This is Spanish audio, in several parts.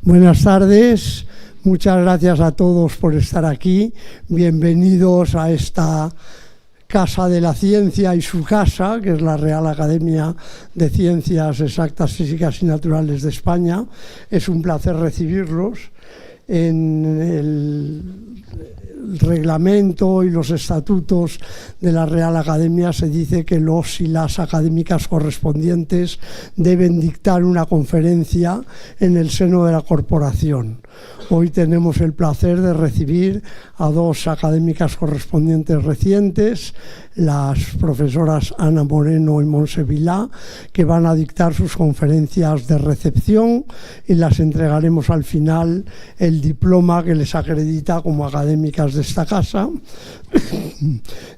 Buenas tardes, muchas gracias a todos por estar aquí. Bienvenidos a esta Casa de la Ciencia y su casa, que es la Real Academia de Ciencias Exactas, Físicas y Naturales de España. Es un placer recibirlos. En el reglamento y los estatutos de la Real Academia se dice que los y las académicas correspondientes deben dictar una conferencia en el seno de la corporación. Hoy tenemos el placer de recibir a dos académicas correspondientes recientes, las profesoras Ana Moreno y Montse Vilá, que van a dictar sus conferencias de recepción y las entregaremos al final el diploma que les acredita como académicas de esta casa.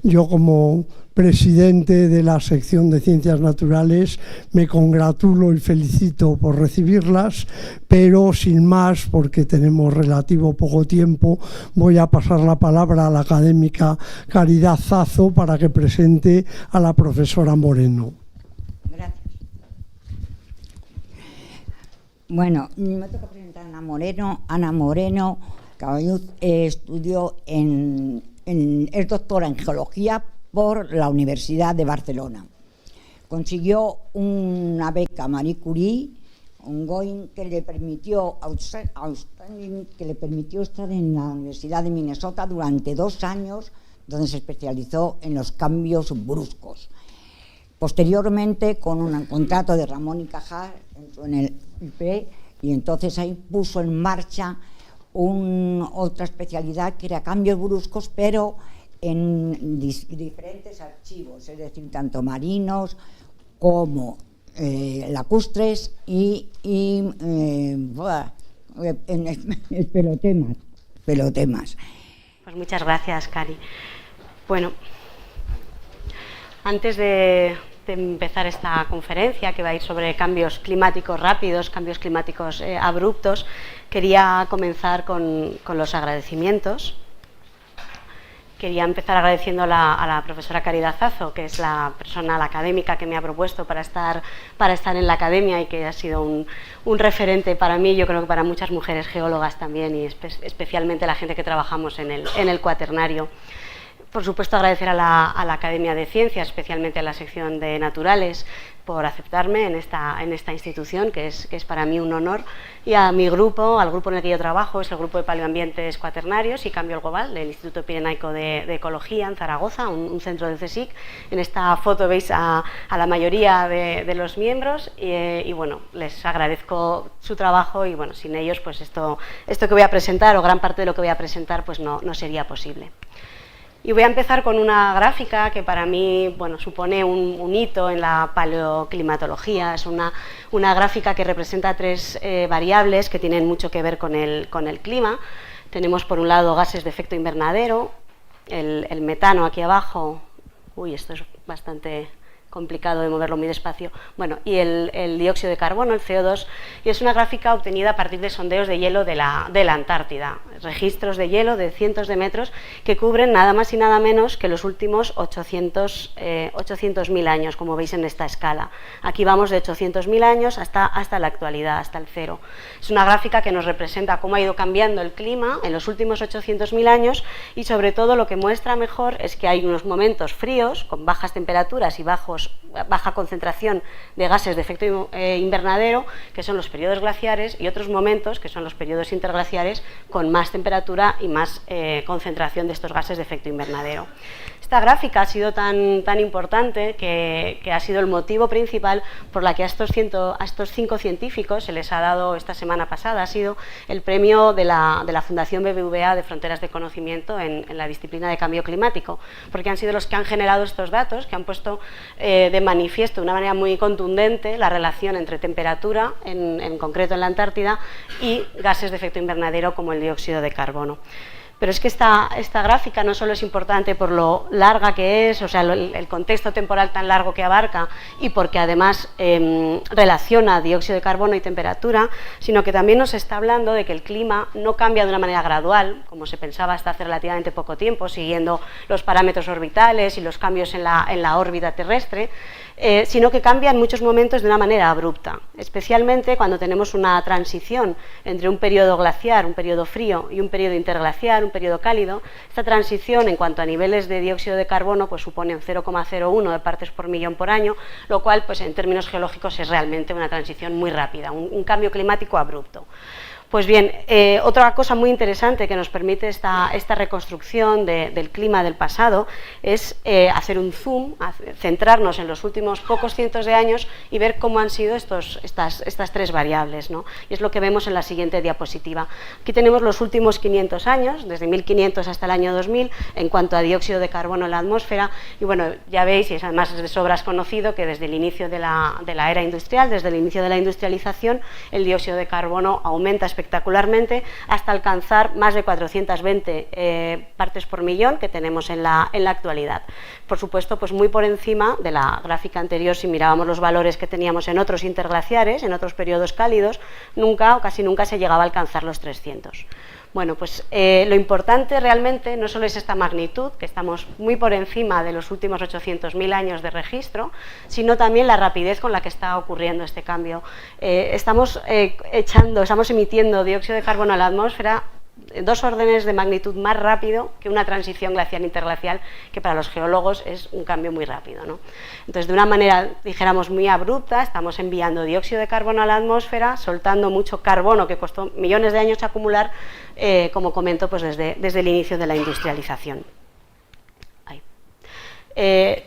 Yo, como presidente de la sección de Ciencias Naturales, me congratulo y felicito por recibirlas, pero sin más, porque tenemos relativo poco tiempo, voy a pasar la palabra a la académica Caridad Zazo para que presente a la profesora Moreno. Gracias. Bueno, me toca presentar a Ana Moreno. Ana Moreno Caballuz estudió es doctora en geología por la Universidad de Barcelona. Consiguió una beca Marie Curie, ongoing, que le permitió estar en la Universidad de Minnesota durante 2 años, donde se especializó en los cambios bruscos. Posteriormente, con un contrato de Ramón y Cajal, entró en el IP y entonces ahí puso en marcha otra especialidad que era cambios bruscos, pero en diferentes archivos, es decir, tanto marinos como lacustres y pelotemas. Pues muchas gracias, Cari. Bueno, antes de empezar esta conferencia, que va a ir sobre cambios climáticos rápidos, cambios climáticos abruptos, quería comenzar con los agradecimientos. Quería empezar agradeciendo a la profesora Caridad Zazo, que es la académica que me ha propuesto para estar en la academia y que ha sido un referente para mí, yo creo que para muchas mujeres geólogas también, y especialmente la gente que trabajamos en el cuaternario. Por supuesto, agradecer a la Academia de Ciencias, especialmente a la sección de Naturales, por aceptarme en esta institución, que es para mí un honor, y a mi grupo, al grupo en el que yo trabajo, es el Grupo de Paleoambientes Cuaternarios y Cambio Global del Instituto Pirenaico de Ecología en Zaragoza, un centro del CSIC. En esta foto veis a la mayoría de los miembros y bueno, les agradezco su trabajo y bueno, sin ellos pues esto que voy a presentar, o gran parte de lo que voy a presentar, pues no sería posible. Y voy a empezar con una gráfica que para mí, bueno, supone un hito en la paleoclimatología. Es una gráfica que representa 3 variables que tienen mucho que ver con el clima. Tenemos por un lado gases de efecto invernadero, el metano aquí abajo. Uy, esto es bastante complicado de moverlo muy despacio. Bueno, y el dióxido de carbono, el CO2, y es una gráfica obtenida a partir de sondeos de hielo de la Antártida, registros de hielo de cientos de metros que cubren nada más y nada menos que los últimos 800.000 años, como veis en esta escala. Aquí vamos de 800.000 años hasta la actualidad, hasta el cero. Es una gráfica que nos representa cómo ha ido cambiando el clima en los últimos 800.000 años y sobre todo lo que muestra mejor es que hay unos momentos fríos con bajas temperaturas y baja concentración de gases de efecto invernadero, que son los periodos glaciares, y otros momentos, que son los periodos interglaciares, con más temperatura y más concentración de estos gases de efecto invernadero. Esta gráfica ha sido tan importante que ha sido el motivo principal por la que a estos 5 científicos se les ha dado esta semana pasada, ha sido el premio de la Fundación BBVA de Fronteras de Conocimiento en la disciplina de cambio climático, porque han sido los que han generado estos datos, que han puesto de manifiesto de una manera muy contundente la relación entre temperatura, en concreto en la Antártida, y gases de efecto invernadero como el dióxido de carbono. Pero es que esta gráfica no solo es importante por lo larga que es, o sea, el contexto temporal tan largo que abarca y porque además relaciona dióxido de carbono y temperatura, sino que también nos está hablando de que el clima no cambia de una manera gradual, como se pensaba hasta hace relativamente poco tiempo, siguiendo los parámetros orbitales y los cambios en la órbita terrestre, sino que cambia en muchos momentos de una manera abrupta, especialmente cuando tenemos una transición entre un periodo glaciar, un periodo frío y un periodo interglaciar, un periodo cálido. Esta transición en cuanto a niveles de dióxido de carbono pues supone un 0,01 de partes por millón por año, lo cual pues en términos geológicos es realmente una transición muy rápida, un cambio climático abrupto. Pues bien, otra cosa muy interesante que nos permite esta reconstrucción del clima del pasado es hacer un zoom, centrarnos en los últimos pocos cientos de años y ver cómo han sido estas tres variables, ¿no? Y es lo que vemos en la siguiente diapositiva. Aquí tenemos los últimos 500 años, desde 1500 hasta el año 2000, en cuanto a dióxido de carbono en la atmósfera, y bueno, ya veis, y además es de sobras conocido, que desde el inicio de la era industrial, desde el inicio de la industrialización, el dióxido de carbono aumenta espectacularmente hasta alcanzar más de 420 partes por millón que tenemos en la actualidad. Por supuesto, pues muy por encima de la gráfica anterior. Si mirábamos los valores que teníamos en otros interglaciares, en otros periodos cálidos, nunca o casi nunca se llegaba a alcanzar los 300. Bueno, pues lo importante realmente no solo es esta magnitud, que estamos muy por encima de los últimos 800.000 años de registro, sino también la rapidez con la que está ocurriendo este cambio. Estamos emitiendo dióxido de carbono a la atmósfera 2 órdenes de magnitud más rápido que una transición glacial interglacial, que para los geólogos es un cambio muy rápido, ¿no? Entonces, de una manera, dijéramos, muy abrupta, estamos enviando dióxido de carbono a la atmósfera, soltando mucho carbono que costó millones de años acumular, como comento, pues desde el inicio de la industrialización.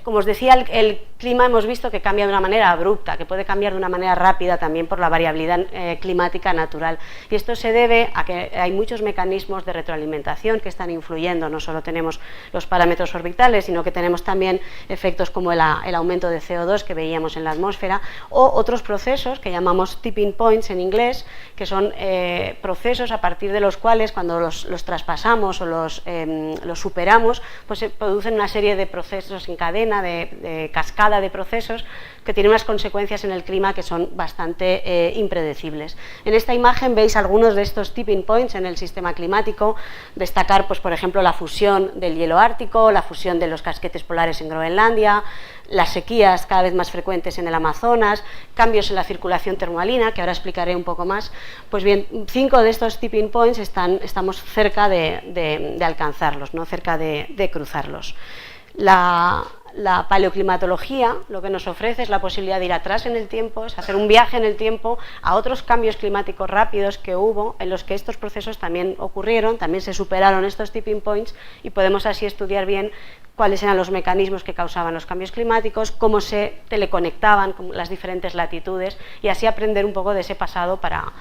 Como os decía, el clima hemos visto que cambia de una manera abrupta, que puede cambiar de una manera rápida también por la variabilidad climática natural. Y esto se debe a que hay muchos mecanismos de retroalimentación que están influyendo. No solo tenemos los parámetros orbitales, sino que tenemos también efectos como el aumento de CO2 que veíamos en la atmósfera, o otros procesos que llamamos tipping points en inglés, que son procesos a partir de los cuales, cuando los traspasamos o los superamos, pues se producen una serie de procesos en cadena, de cascada de procesos que tienen unas consecuencias en el clima que son bastante impredecibles. En esta imagen veis algunos de estos tipping points en el sistema climático. Destacar, pues, por ejemplo, la fusión del hielo ártico, la fusión de los casquetes polares en Groenlandia, las sequías cada vez más frecuentes en el Amazonas, cambios en la circulación termoalina, que ahora explicaré un poco más. Pues bien, 5 de estos tipping points estamos cerca de alcanzarlos, ¿no? Cerca de cruzarlos. La paleoclimatología lo que nos ofrece es la posibilidad de ir atrás en el tiempo, es hacer un viaje en el tiempo a otros cambios climáticos rápidos que hubo, en los que estos procesos también ocurrieron, también se superaron estos tipping points, y podemos así estudiar bien cuáles eran los mecanismos que causaban los cambios climáticos, cómo se teleconectaban con las diferentes latitudes, y así aprender un poco de ese pasado para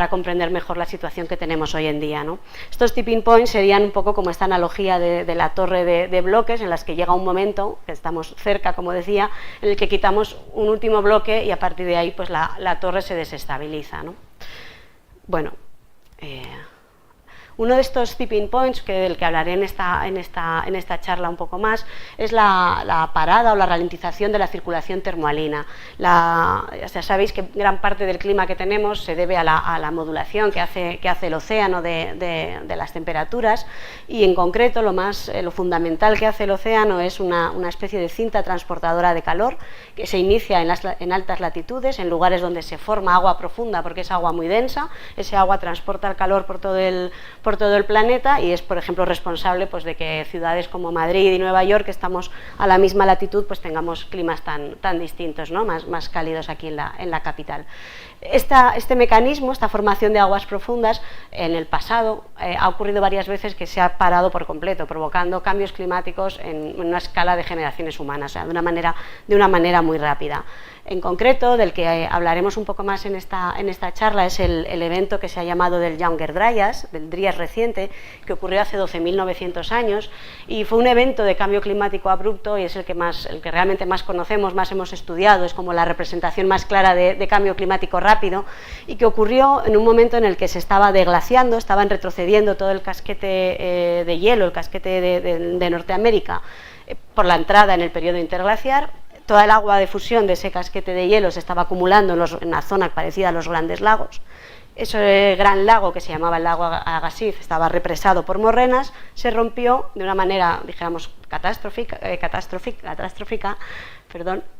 comprender mejor la situación que tenemos hoy en día, ¿no? Estos tipping points serían un poco como esta analogía de la torre de bloques, en las que llega un momento, que estamos cerca, como decía, en el que quitamos un último bloque y a partir de ahí pues la torre se desestabiliza, ¿no? Bueno, uno de estos tipping points, del que hablaré en esta charla un poco más, es la parada o la ralentización de la circulación termoalina. Ya sabéis que gran parte del clima que tenemos se debe a la modulación que hace el océano de las temperaturas, y en concreto lo fundamental que hace el océano es una especie de cinta transportadora de calor que se inicia en altas latitudes, en lugares donde se forma agua profunda, porque es agua muy densa. Ese agua transporta el calor por todo el planeta y es, por ejemplo, responsable pues, de que ciudades como Madrid y Nueva York, que estamos a la misma latitud, pues tengamos climas tan distintos, ¿no? más cálidos aquí en la capital. Este mecanismo, esta formación de aguas profundas, en el pasado ha ocurrido varias veces que se ha parado por completo, provocando cambios climáticos en una escala de generaciones humanas, o sea, de una manera muy rápida. En concreto, del que hablaremos un poco más en esta charla, es el evento que se ha llamado del Younger Dryas, del Dryas reciente, que ocurrió hace 12.900 años, y fue un evento de cambio climático abrupto, y es el que realmente más conocemos, más hemos estudiado, es como la representación más clara de cambio climático rápido, y que ocurrió en un momento en el que se estaba deglaciando, estaban retrocediendo todo el casquete de hielo, el casquete de Norteamérica, por la entrada en el periodo interglaciar. Toda el agua de fusión de ese casquete de hielo se estaba acumulando en una zona parecida a los Grandes Lagos. Ese gran lago, que se llamaba el lago Agassiz, estaba represado por morrenas, se rompió de una manera, dijéramos, catastrófica,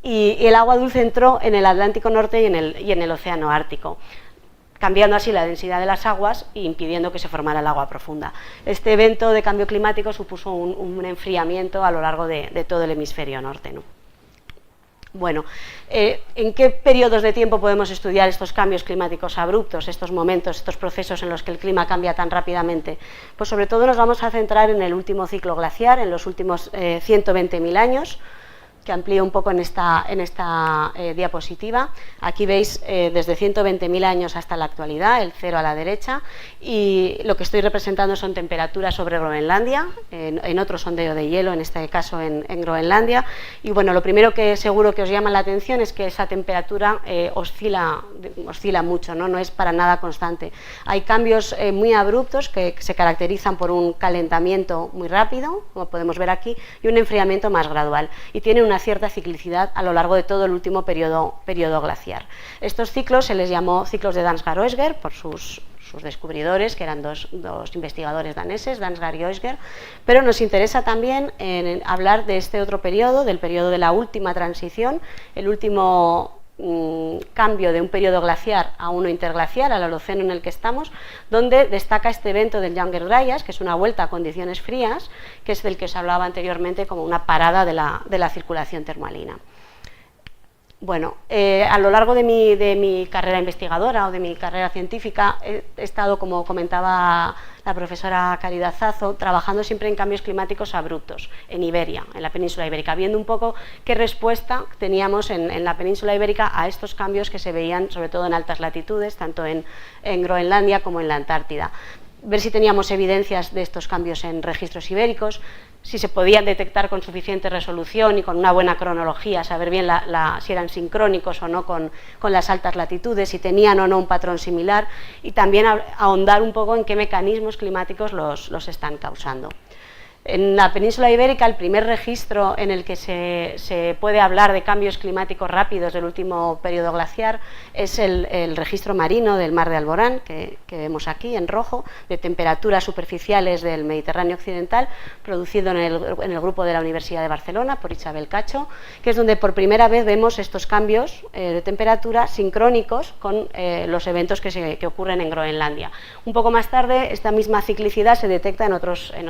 y el agua dulce entró en el Atlántico Norte y en el Océano Ártico, cambiando así la densidad de las aguas e impidiendo que se formara el agua profunda. Este evento de cambio climático supuso un enfriamiento a lo largo de todo el hemisferio norte, ¿no? Bueno, ¿en qué periodos de tiempo podemos estudiar estos cambios climáticos abruptos, estos momentos, estos procesos en los que el clima cambia tan rápidamente? Pues sobre todo nos vamos a centrar en el último ciclo glaciar, en los últimos 120.000 años, que amplío un poco en esta diapositiva. Aquí veis desde 120.000 años hasta la actualidad, el cero a la derecha, y lo que estoy representando son temperaturas sobre Groenlandia, en otro sondeo de hielo, en este caso en Groenlandia. Y bueno, lo primero que seguro que os llama la atención es que esa temperatura oscila mucho, ¿no? No es para nada constante. Hay cambios muy abruptos que se caracterizan por un calentamiento muy rápido, como podemos ver aquí, y un enfriamiento más gradual. Y tiene una cierta ciclicidad a lo largo de todo el último periodo glaciar. Estos ciclos se les llamó ciclos de Dansgaard-Oeschger por sus descubridores, que eran dos investigadores daneses, Dansgaard y Oeschger, pero nos interesa también hablar de este otro periodo, del periodo de la última transición, el último cambio de un periodo glaciar a uno interglaciar, al Holoceno en el que estamos, donde destaca este evento del Younger Dryas, que es una vuelta a condiciones frías, que es del que os hablaba anteriormente como una parada de la circulación termalina. Bueno, a lo largo de mi carrera investigadora o de mi carrera científica he estado, como comentaba la profesora Caridad Zazo, trabajando siempre en cambios climáticos abruptos, en Iberia, en la península ibérica, viendo un poco qué respuesta teníamos en la península ibérica a estos cambios que se veían sobre todo en altas latitudes, tanto en Groenlandia como en la Antártida. Ver si teníamos evidencias de estos cambios en registros ibéricos, si se podían detectar con suficiente resolución y con una buena cronología, saber bien si eran sincrónicos o no con las altas latitudes, si tenían o no un patrón similar, y también ahondar un poco en qué mecanismos climáticos los están causando. En la península ibérica, el primer registro en el que se puede hablar de cambios climáticos rápidos del último periodo glaciar es el registro marino del mar de Alborán, que vemos aquí en rojo, de temperaturas superficiales del Mediterráneo occidental, producido en el grupo de la Universidad de Barcelona por Isabel Cacho, que es donde por primera vez vemos estos cambios de temperatura sincrónicos con los eventos que ocurren en Groenlandia. Un poco más tarde, esta misma ciclicidad se detecta en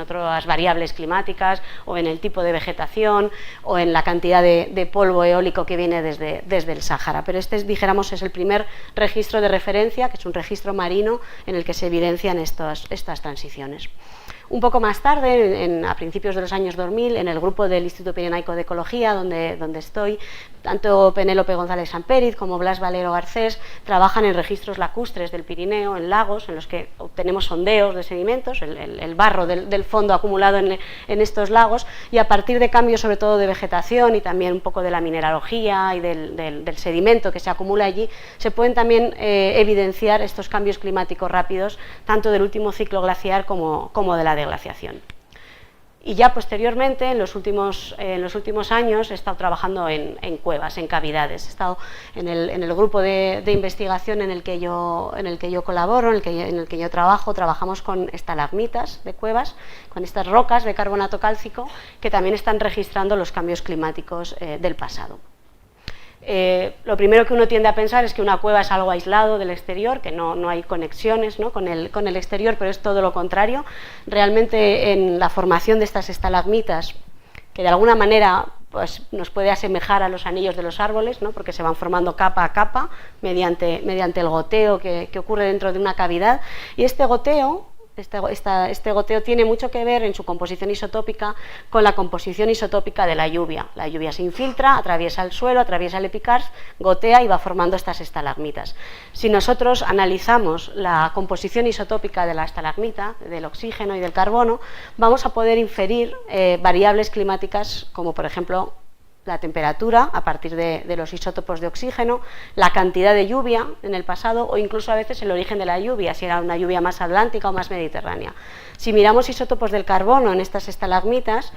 otras variables climáticas, o en el tipo de vegetación, o en la cantidad de polvo eólico que viene desde el Sáhara. Pero este, dijéramos, es el primer registro de referencia, que es un registro marino en el que se evidencian estas transiciones. Un poco más tarde, a principios de los años 2000, en el grupo del Instituto Pirenaico de Ecología, donde estoy, tanto Penélope González Samperiz como Blas Valero Garcés trabajan en registros lacustres del Pirineo, en lagos, en los que obtenemos sondeos de sedimentos, el barro del fondo acumulado en estos lagos, y a partir de cambios sobre todo de vegetación y también un poco de la mineralogía y del sedimento que se acumula allí, se pueden también evidenciar estos cambios climáticos rápidos, tanto del último ciclo glaciar como de la deglaciación. Y ya posteriormente, en los últimos años, he estado trabajando en cuevas, en cavidades. He estado en el grupo de investigación en el que yo colaboro, en el que yo trabajamos con estalagmitas de cuevas, con estas rocas de carbonato cálcico, que también están registrando los cambios climáticos del pasado. Lo primero que uno tiende a pensar es que una cueva es algo aislado del exterior, que no hay conexiones, ¿no?, con el exterior, pero es todo lo contrario. Realmente en la formación de estas estalagmitas, que de alguna manera pues, nos puede asemejar a los anillos de los árboles, ¿no?, porque se van formando capa a capa mediante el goteo que ocurre dentro de una cavidad, y este goteo Este goteo tiene mucho que ver en su composición isotópica con la composición isotópica de la lluvia. La lluvia se infiltra, atraviesa el suelo, atraviesa el epicarst, gotea y va formando estas estalagmitas. Si nosotros analizamos la composición isotópica de la estalagmita, del oxígeno y del carbono, vamos a poder inferir variables climáticas como, por ejemplo, la temperatura a partir de los isótopos de oxígeno, la cantidad de lluvia en el pasado o incluso a veces el origen de la lluvia, si era una lluvia más atlántica o más mediterránea. Si miramos isótopos del carbono en estas estalagmitas,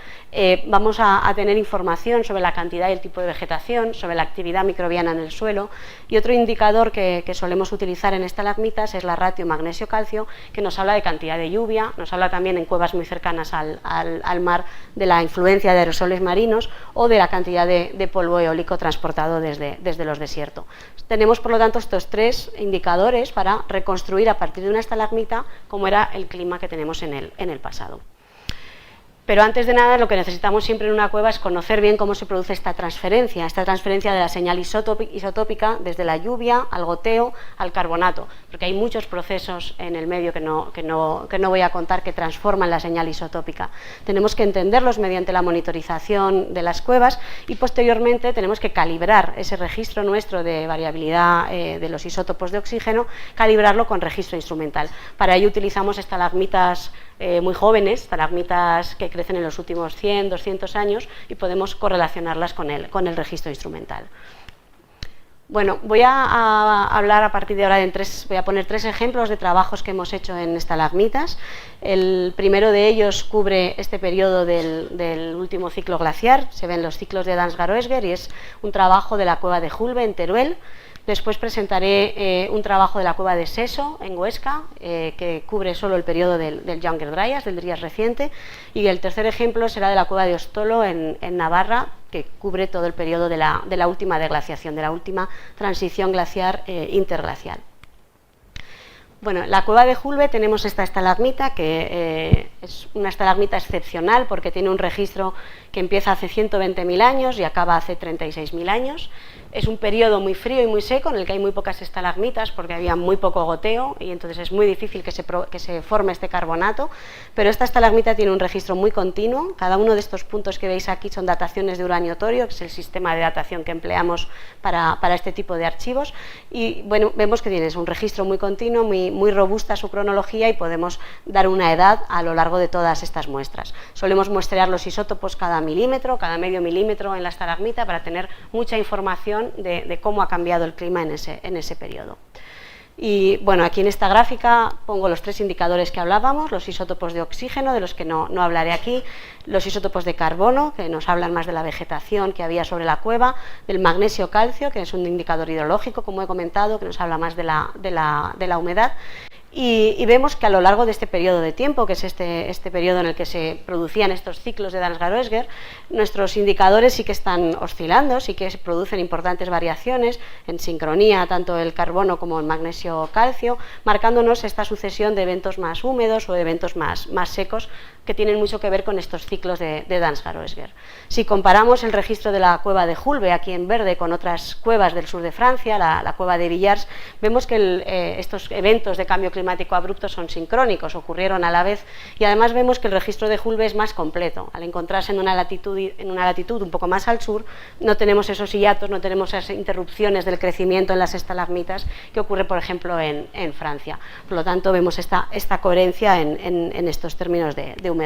vamos a tener información sobre la cantidad y el tipo de vegetación, sobre la actividad microbiana en el suelo, y otro indicador que solemos utilizar en estalagmitas es la ratio magnesio-calcio, que nos habla de cantidad de lluvia, nos habla también en cuevas muy cercanas al mar de la influencia de aerosoles marinos o de la cantidad de polvo eólico transportado desde los desiertos. Tenemos, por lo tanto, estos tres indicadores para reconstruir a partir de una estalagmita cómo era el clima que tenemos en el pasado. Pero antes de nada, lo que necesitamos siempre en una cueva es conocer bien cómo se produce esta transferencia de la señal isotópica desde la lluvia al goteo al carbonato, porque hay muchos procesos en el medio que no voy a contar que transforman la señal isotópica. Tenemos que entenderlos mediante la monitorización de las cuevas y posteriormente tenemos que calibrar ese registro nuestro de variabilidad de los isótopos de oxígeno, calibrarlo con registro instrumental. Para ello utilizamos estalagmitas muy jóvenes, estalagmitas que crecen en los últimos 100, 200 años y podemos correlacionarlas con el registro instrumental. Bueno, voy a hablar a partir de ahora voy a poner tres ejemplos de trabajos que hemos hecho en estalagmitas. El primero de ellos cubre este periodo del último ciclo glaciar, se ven los ciclos de Dansgaard-Oeschger y es un trabajo de la cueva de Julbe en Teruel. Después presentaré un trabajo de la cueva de Seso, en Huesca, que cubre solo el periodo del Younger Dryas, del Dryas reciente, y el tercer ejemplo será de la cueva de Ostolo, en Navarra, que cubre todo el periodo de la última deglaciación, de la última transición glaciar interglacial. Bueno, en la cueva de Julbe tenemos esta estalagmita, que es una estalagmita excepcional porque tiene un registro que empieza hace 120.000 años y acaba hace 36.000 años. Es un periodo muy frío y muy seco en el que hay muy pocas estalagmitas porque había muy poco goteo y entonces es muy difícil que se forme este carbonato, pero esta estalagmita tiene un registro muy continuo. Cada uno de estos puntos que veis aquí son dataciones de uranio torio, que es el sistema de datación que empleamos para este tipo de archivos, y bueno, vemos que tienes un registro muy continuo, muy robusta su cronología y podemos dar una edad a lo largo de todas estas muestras. Solemos muestrear los isótopos cada milímetro, cada medio milímetro en la estalagmita para tener mucha información de cómo ha cambiado el clima en ese periodo. Y bueno, aquí en esta gráfica pongo los tres indicadores que hablábamos, los isótopos de oxígeno, de los que no hablaré aquí, los isótopos de carbono, que nos hablan más de la vegetación que había sobre la cueva, del magnesio-calcio, que es un indicador hidrológico, como he comentado, que nos habla más de la humedad. Y vemos que a lo largo de este periodo de tiempo, que es este periodo en el que se producían estos ciclos de Dansgaard-Oeschger, nuestros indicadores sí que están oscilando, sí que se producen importantes variaciones en sincronía, tanto el carbono como el magnesio-calcio, marcándonos esta sucesión de eventos más húmedos o de eventos más secos que tienen mucho que ver con estos ciclos de Dansgaard-Oeschger. Si comparamos el registro de la cueva de Julbe, aquí en verde, con otras cuevas del sur de Francia, la cueva de Villars, vemos que estos eventos de cambio climático abruptos son sincrónicos, ocurrieron a la vez, y además vemos que el registro de Julbe es más completo. Al encontrarse en una latitud un poco más al sur, no tenemos esos hiatos, no tenemos esas interrupciones del crecimiento en las estalagmitas que ocurre, por ejemplo, en Francia. Por lo tanto, vemos esta coherencia en estos términos de humedad.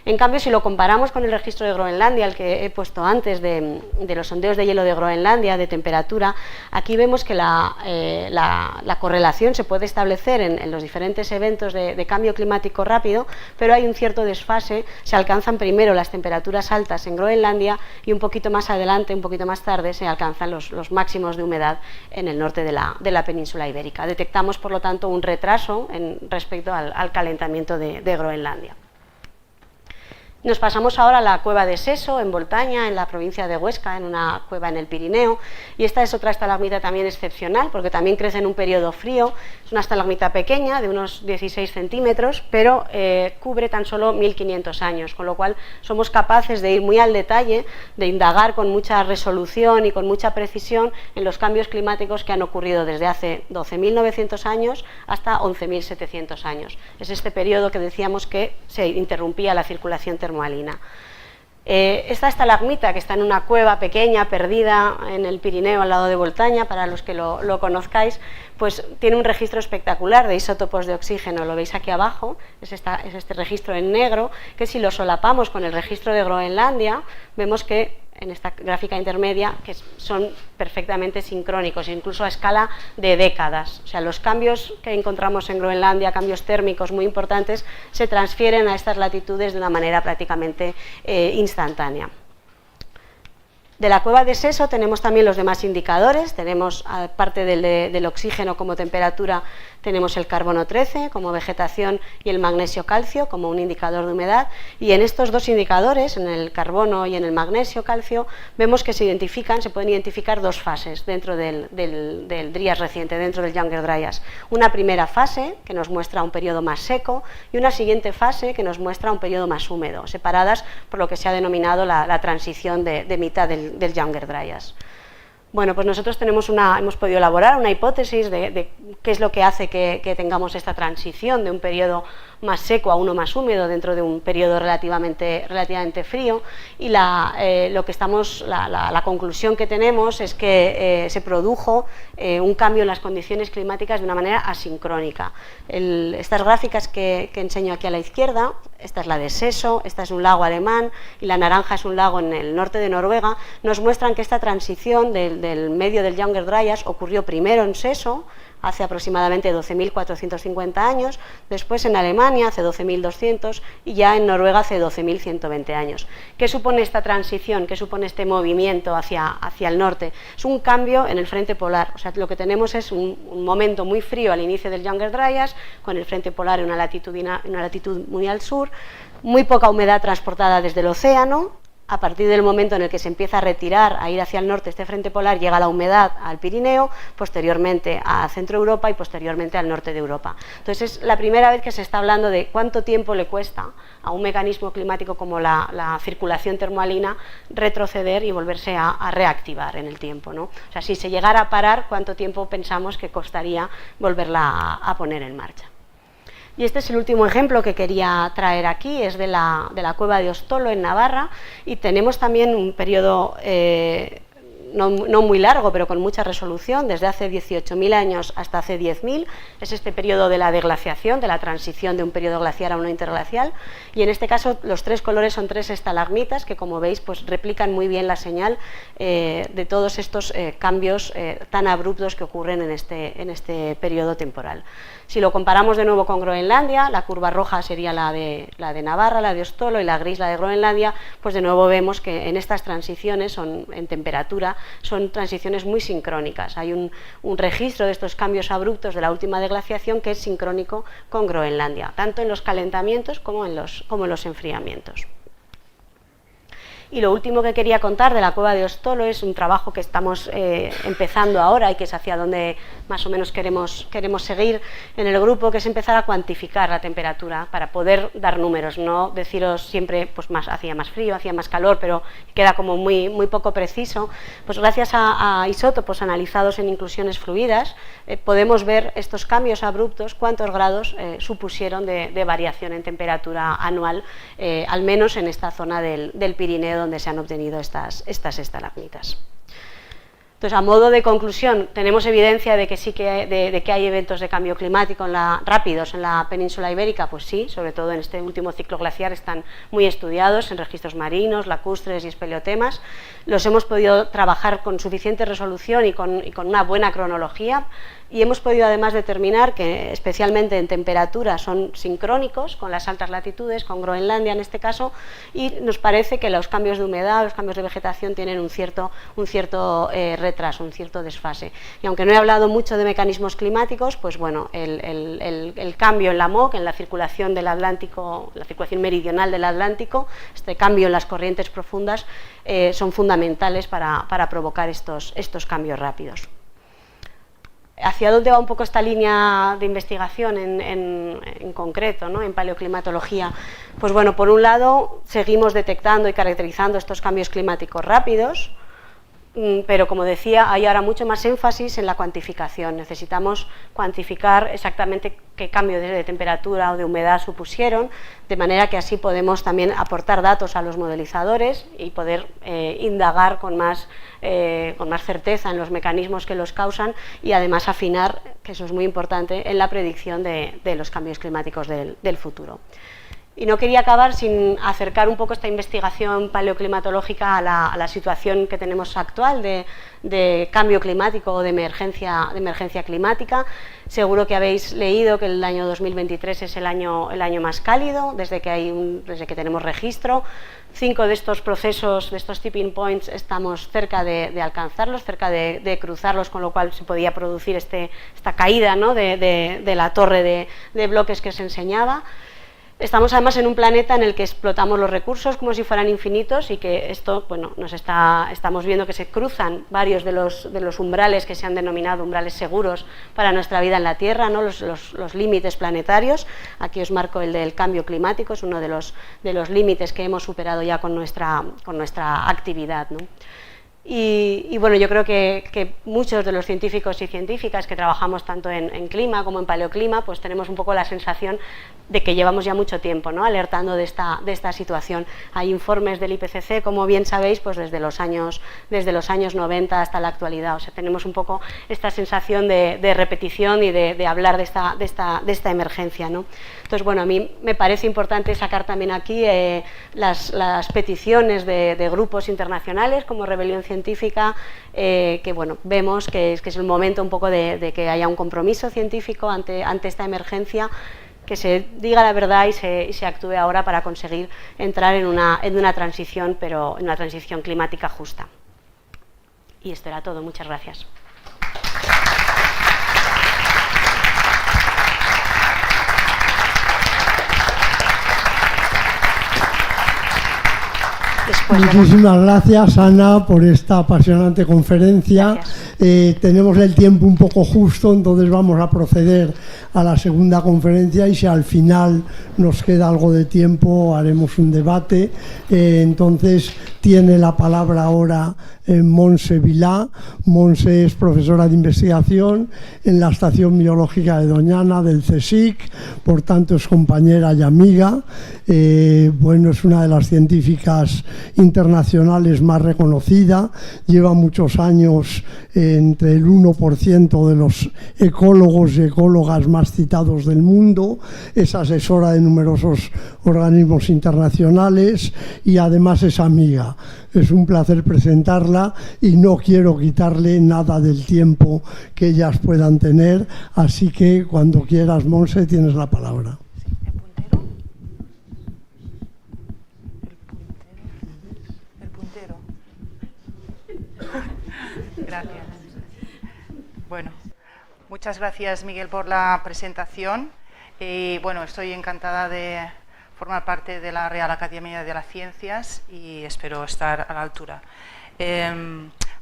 En cambio, si lo comparamos con el registro de Groenlandia, el que he puesto antes de los sondeos de hielo de Groenlandia, de temperatura, aquí vemos que la correlación se puede establecer en los diferentes eventos de cambio climático rápido, pero hay un cierto desfase. Se alcanzan primero las temperaturas altas en Groenlandia y un poquito más adelante, un poquito más tarde, se alcanzan los máximos de humedad en el norte de la península ibérica. Detectamos, por lo tanto, un retraso respecto al calentamiento de Groenlandia. Nos pasamos ahora a la cueva de Seso, en Boltaña, en la provincia de Huesca, en una cueva en el Pirineo, y esta es otra estalagmita también excepcional, porque también crece en un periodo frío. Es una estalagmita pequeña, de unos 16 centímetros, pero cubre tan solo 1500 años, con lo cual somos capaces de ir muy al detalle, de indagar con mucha resolución y con mucha precisión en los cambios climáticos que han ocurrido desde hace 12.900 años hasta 11.700 años. Es este periodo que decíamos que se interrumpía la circulación termalina. Esta estalagmita, que está en una cueva pequeña, perdida en el Pirineo, al lado de Boltaña, para los que lo conozcáis, pues tiene un registro espectacular de isótopos de oxígeno, lo veis aquí abajo, es este registro en negro, que si lo solapamos con el registro de Groenlandia, vemos que en esta gráfica intermedia, que son perfectamente sincrónicos, incluso a escala de décadas. O sea, los cambios que encontramos en Groenlandia, cambios térmicos muy importantes, se transfieren a estas latitudes de una manera prácticamente instantánea. De la cueva de Seso tenemos también los demás indicadores, tenemos, aparte del oxígeno como temperatura, tenemos el carbono 13 como vegetación y el magnesio calcio como un indicador de humedad, y en estos dos indicadores, en el carbono y en el magnesio calcio, vemos que se pueden identificar dos fases dentro del Dryas reciente, dentro del Younger Dryas. Una primera fase que nos muestra un periodo más seco y una siguiente fase que nos muestra un periodo más húmedo, separadas por lo que se ha denominado la transición de mitad del Younger Dryas. Bueno, pues nosotros hemos podido elaborar una hipótesis de qué es lo que hace que tengamos esta transición de un periodo más seco a uno más húmedo dentro de un periodo relativamente frío, y la conclusión que tenemos es que se produjo un cambio en las condiciones climáticas de una manera asincrónica. Estas gráficas que enseño aquí a la izquierda, esta es la de Seso, esta es un lago alemán y la naranja es un lago en el norte de Noruega, nos muestran que esta transición del medio del Younger Dryas ocurrió primero en Seso, hace aproximadamente 12.450 años, después en Alemania hace 12.200 y ya en Noruega hace 12.120 años. ¿Qué supone esta transición? ¿Qué supone este movimiento hacia el norte? Es un cambio en el frente polar, o sea, lo que tenemos es un momento muy frío al inicio del Younger Dryas, con el frente polar en una latitud muy al sur, muy poca humedad transportada desde el océano. A partir del momento en el que se empieza a retirar, a ir hacia el norte este frente polar, llega la humedad al Pirineo, posteriormente a Centro Europa y posteriormente al norte de Europa. Entonces es la primera vez que se está hablando de cuánto tiempo le cuesta a un mecanismo climático como la circulación termalina retroceder y volverse a reactivar en el tiempo, ¿no? O sea, si se llegara a parar, ¿cuánto tiempo pensamos que costaría volverla a poner en marcha? Y este es el último ejemplo que quería traer aquí, es de la cueva de Ostolo en Navarra, y tenemos también un periodo no muy largo, pero con mucha resolución, desde hace 18.000 años hasta hace 10.000, es este periodo de la deglaciación, de la transición de un periodo glaciar a uno interglacial, y en este caso los tres colores son tres estalagmitas que, como veis, pues replican muy bien la señal de todos estos cambios tan abruptos que ocurren en este periodo temporal. Si lo comparamos de nuevo con Groenlandia, la curva roja sería la de Navarra, la de Ostolo, y la gris la de Groenlandia, pues de nuevo vemos que en estas transiciones en temperatura son transiciones muy sincrónicas. Hay un registro de estos cambios abruptos de la última deglaciación que es sincrónico con Groenlandia, tanto en los calentamientos como en los enfriamientos. Y lo último que quería contar de la cueva de Ostolo es un trabajo que estamos empezando ahora y que es hacia donde más o menos queremos seguir en el grupo, que es empezar a cuantificar la temperatura para poder dar números, no deciros siempre pues hacía más frío, hacía más calor, pero queda como muy poco preciso. Pues gracias a isótopos analizados en inclusiones fluidas podemos ver estos cambios abruptos, cuántos grados supusieron de variación en temperatura anual, al menos en esta zona del Pirineo donde se han obtenido estas estalagmitas. Entonces, a modo de conclusión, tenemos evidencia de que sí que hay eventos de cambio climático rápidos en la península ibérica. Pues sí, sobre todo en este último ciclo glaciar están muy estudiados en registros marinos, lacustres y espeleotemas. Los hemos podido trabajar con suficiente resolución y con una buena cronología, y hemos podido además determinar que especialmente en temperatura son sincrónicos con las altas latitudes, con Groenlandia en este caso, y nos parece que los cambios de humedad, los cambios de vegetación tienen un cierto retraso, un cierto desfase. Y aunque no he hablado mucho de mecanismos climáticos, pues bueno, el cambio en la MOC, en la circulación del Atlántico, la circulación meridional del Atlántico, este cambio en las corrientes profundas, son fundamentales para provocar estos cambios rápidos. ¿Hacia dónde va un poco esta línea de investigación en concreto, ¿no?, en paleoclimatología? Pues bueno, por un lado, seguimos detectando y caracterizando estos cambios climáticos rápidos, pero como decía, hay ahora mucho más énfasis en la cuantificación. Necesitamos cuantificar exactamente qué cambio de temperatura o de humedad supusieron, de manera que así podemos también aportar datos a los modelizadores y poder indagar con más certeza en los mecanismos que los causan y además afinar, que eso es muy importante, en la predicción de los cambios climáticos del futuro. Y no quería acabar sin acercar un poco esta investigación paleoclimatológica a la situación que tenemos actual de cambio climático o de emergencia climática. Seguro que habéis leído que el año 2023 es el año más cálido desde que tenemos registro. 5 de estos procesos, de estos tipping points, estamos cerca de alcanzarlos, cerca de cruzarlos, con lo cual se podía producir esta caída, ¿no?, de la torre de bloques que os enseñaba. Estamos además en un planeta en el que explotamos los recursos como si fueran infinitos y que esto, bueno, estamos viendo que se cruzan varios de los umbrales que se han denominado umbrales seguros para nuestra vida en la Tierra, ¿no?, los límites planetarios. Aquí os marco el del cambio climático, es uno de los límites que hemos superado ya con nuestra actividad, ¿no? Y bueno, yo creo que muchos de los científicos y científicas que trabajamos tanto en clima como en paleoclima, pues tenemos un poco la sensación de que llevamos ya mucho tiempo, ¿no?, alertando de esta situación. Hay informes del IPCC, como bien sabéis, pues desde los años 90 hasta la actualidad. O sea, tenemos un poco esta sensación de repetición y de hablar de esta emergencia, ¿no? Entonces, bueno, a mí me parece importante sacar también aquí las peticiones de grupos internacionales como Rebelión Científica, que bueno, vemos que es el momento un poco de que haya un compromiso científico ante esta emergencia, que se diga la verdad y se actúe ahora para conseguir entrar en una transición, pero en una transición climática justa. Y esto era todo. Muchas gracias. Muchísimas gracias, Ana, por esta apasionante conferencia. Tenemos el tiempo un poco justo, entonces vamos a proceder a la segunda conferencia y si al final nos queda algo de tiempo haremos un debate. Entonces tiene la palabra ahora Montse Vilá. Montse es profesora de investigación en la Estación Biológica de Doñana del CSIC, por tanto es compañera y amiga. Bueno, es una de las científicas internacionales más reconocida, lleva muchos años entre el 1% de los ecólogos y ecólogas más citados del mundo, es asesora de numerosos organismos internacionales y además es amiga. Es un placer presentarla y no quiero quitarle nada del tiempo que ellas puedan tener, así que cuando quieras, Montse, tienes la palabra. Gracias. Bueno, muchas gracias, Miguel, por la presentación. Bueno, estoy encantada de formar parte de la Real Academia de las Ciencias y espero estar a la altura.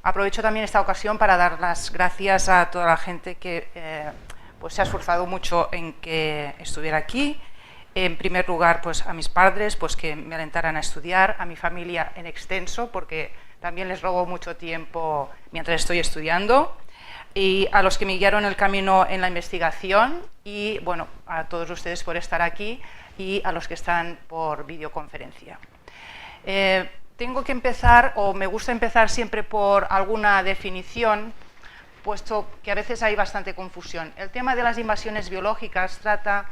Aprovecho también esta ocasión para dar las gracias a toda la gente que pues se ha esforzado mucho en que estuviera aquí. En primer lugar, pues a mis padres, pues que me alentaran a estudiar, a mi familia en extenso, porque también les robo mucho tiempo mientras estoy estudiando, y a los que me guiaron el camino en la investigación, y bueno, a todos ustedes por estar aquí y a los que están por videoconferencia. Tengo que empezar, o me gusta empezar siempre por alguna definición, puesto que a veces hay bastante confusión. El tema de las invasiones biológicas trata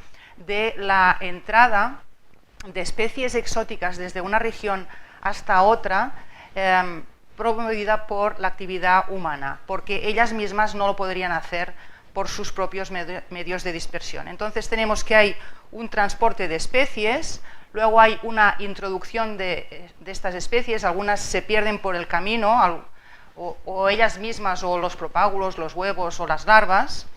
de la entrada de especies exóticas desde una región hasta otra, promovida por la actividad humana, porque ellas mismas no lo podrían hacer por sus propios medios de dispersión. Entonces tenemos que hay un transporte de especies, luego hay una introducción de estas especies, algunas se pierden por el camino, o ellas mismas, o los propágulos, los huevos o las larvas.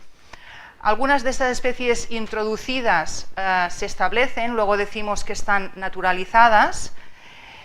Algunas de estas especies introducidas se establecen, luego decimos que están naturalizadas,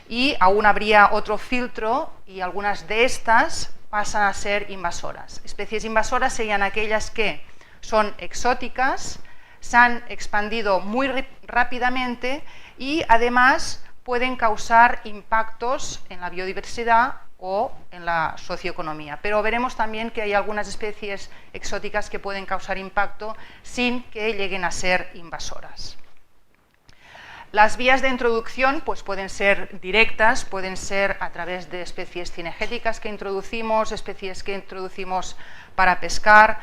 y aún habría otro filtro, y algunas de estas pasan a ser invasoras. Especies invasoras serían aquellas que son exóticas, se han expandido muy rápidamente y además pueden causar impactos en la biodiversidad o en la socioeconomía. Pero veremos también que hay algunas especies exóticas que pueden causar impacto sin que lleguen a ser invasoras. Las vías de introducción pues, pueden ser directas, pueden ser a través de especies cinegéticas que introducimos, especies que introducimos para pescar,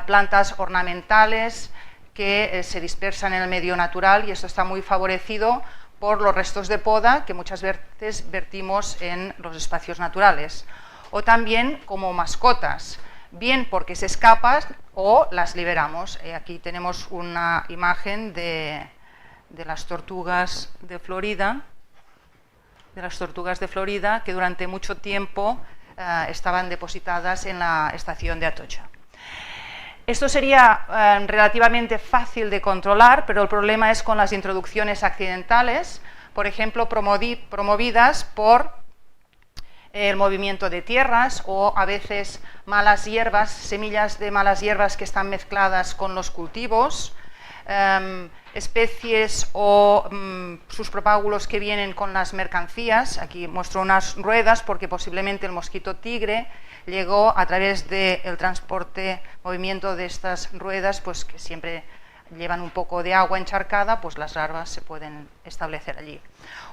plantas ornamentales que se dispersan en el medio natural, y esto está muy favorecido por los restos de poda que muchas veces vertimos en los espacios naturales, o también como mascotas, bien porque se escapan o las liberamos. Aquí tenemos una imagen de las tortugas de Florida, que durante mucho tiempo estaban depositadas en la estación de Atocha. Esto sería relativamente fácil de controlar, pero el problema es con las introducciones accidentales, por ejemplo, promovidas por el movimiento de tierras, o a veces malas hierbas, semillas de malas hierbas que están mezcladas con los cultivos, especies o sus propágulos que vienen con las mercancías. Aquí muestro unas ruedas porque posiblemente el mosquito tigre llegó a través del transporte, movimiento de estas ruedas, pues que siempre llevan un poco de agua encharcada, pues las larvas se pueden establecer allí.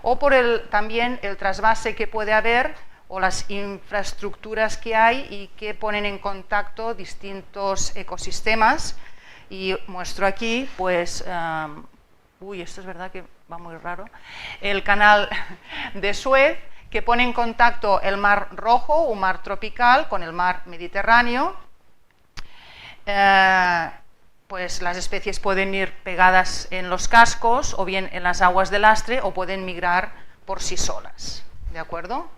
O por también el trasvase que puede haber, o las infraestructuras que hay y que ponen en contacto distintos ecosistemas. Y muestro aquí, pues, esto es verdad que va muy raro, el canal de Suez, que pone en contacto el Mar Rojo, un mar tropical, con el mar Mediterráneo. Pues las especies pueden ir pegadas en los cascos o bien en las aguas de lastre, o pueden migrar por sí solas, ¿de acuerdo?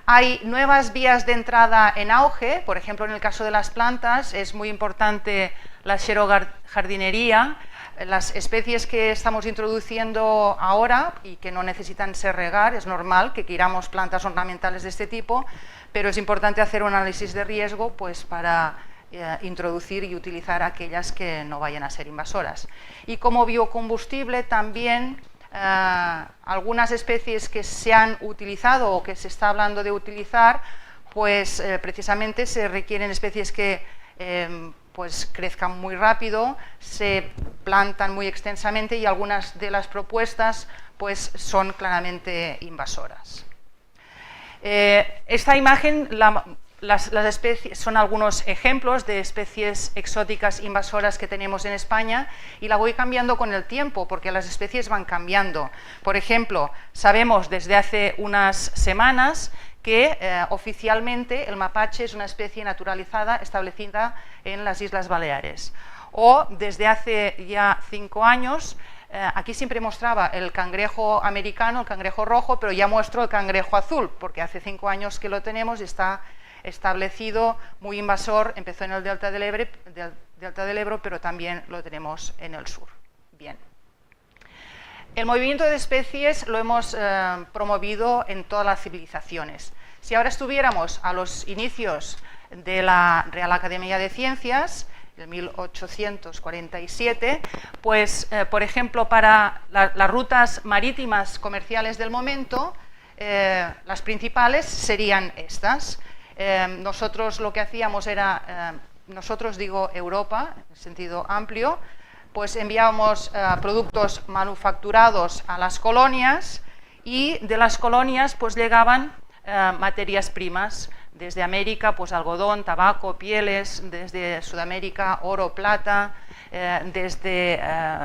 Hay nuevas vías de entrada en auge, por ejemplo, en el caso de las plantas es muy importante la xerojardinería. Las especies que estamos introduciendo ahora y que no necesitan ser regar, es normal que queramos plantas ornamentales de este tipo, pero es importante hacer un análisis de riesgo pues, para introducir y utilizar aquellas que no vayan a ser invasoras. Y como biocombustible también algunas especies que se han utilizado o que se está hablando de utilizar, pues precisamente se requieren especies que pues crezcan muy rápido, se plantan muy extensamente, y algunas de las propuestas pues son claramente invasoras. Esta imagen, las especies, son algunos ejemplos de especies exóticas invasoras que tenemos en España, y la voy cambiando con el tiempo porque las especies van cambiando. Por ejemplo, sabemos desde hace unas semanas que oficialmente el mapache es una especie naturalizada establecida en las Islas Baleares. O desde hace ya 5 años, aquí siempre mostraba el cangrejo americano, el cangrejo rojo, pero ya muestro el cangrejo azul, porque hace 5 años que lo tenemos y está establecido, muy invasor, empezó en el Delta del Ebro, pero también lo tenemos en el sur. Bien. El movimiento de especies lo hemos promovido en todas las civilizaciones. Si ahora estuviéramos a los inicios de la Real Academia de Ciencias, en 1847, pues, por ejemplo, para las rutas marítimas comerciales del momento, las principales serían estas. Nosotros lo que hacíamos era, nosotros digo Europa, en sentido amplio, pues enviábamos productos manufacturados a las colonias, y de las colonias pues llegaban materias primas, desde América pues algodón, tabaco, pieles, desde Sudamérica oro, plata, desde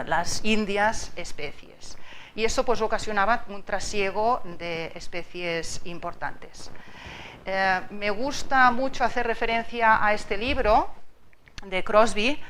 las Indias especies. Y eso pues ocasionaba un trasiego de especies importantes. Me gusta mucho hacer referencia a este libro de Crosby,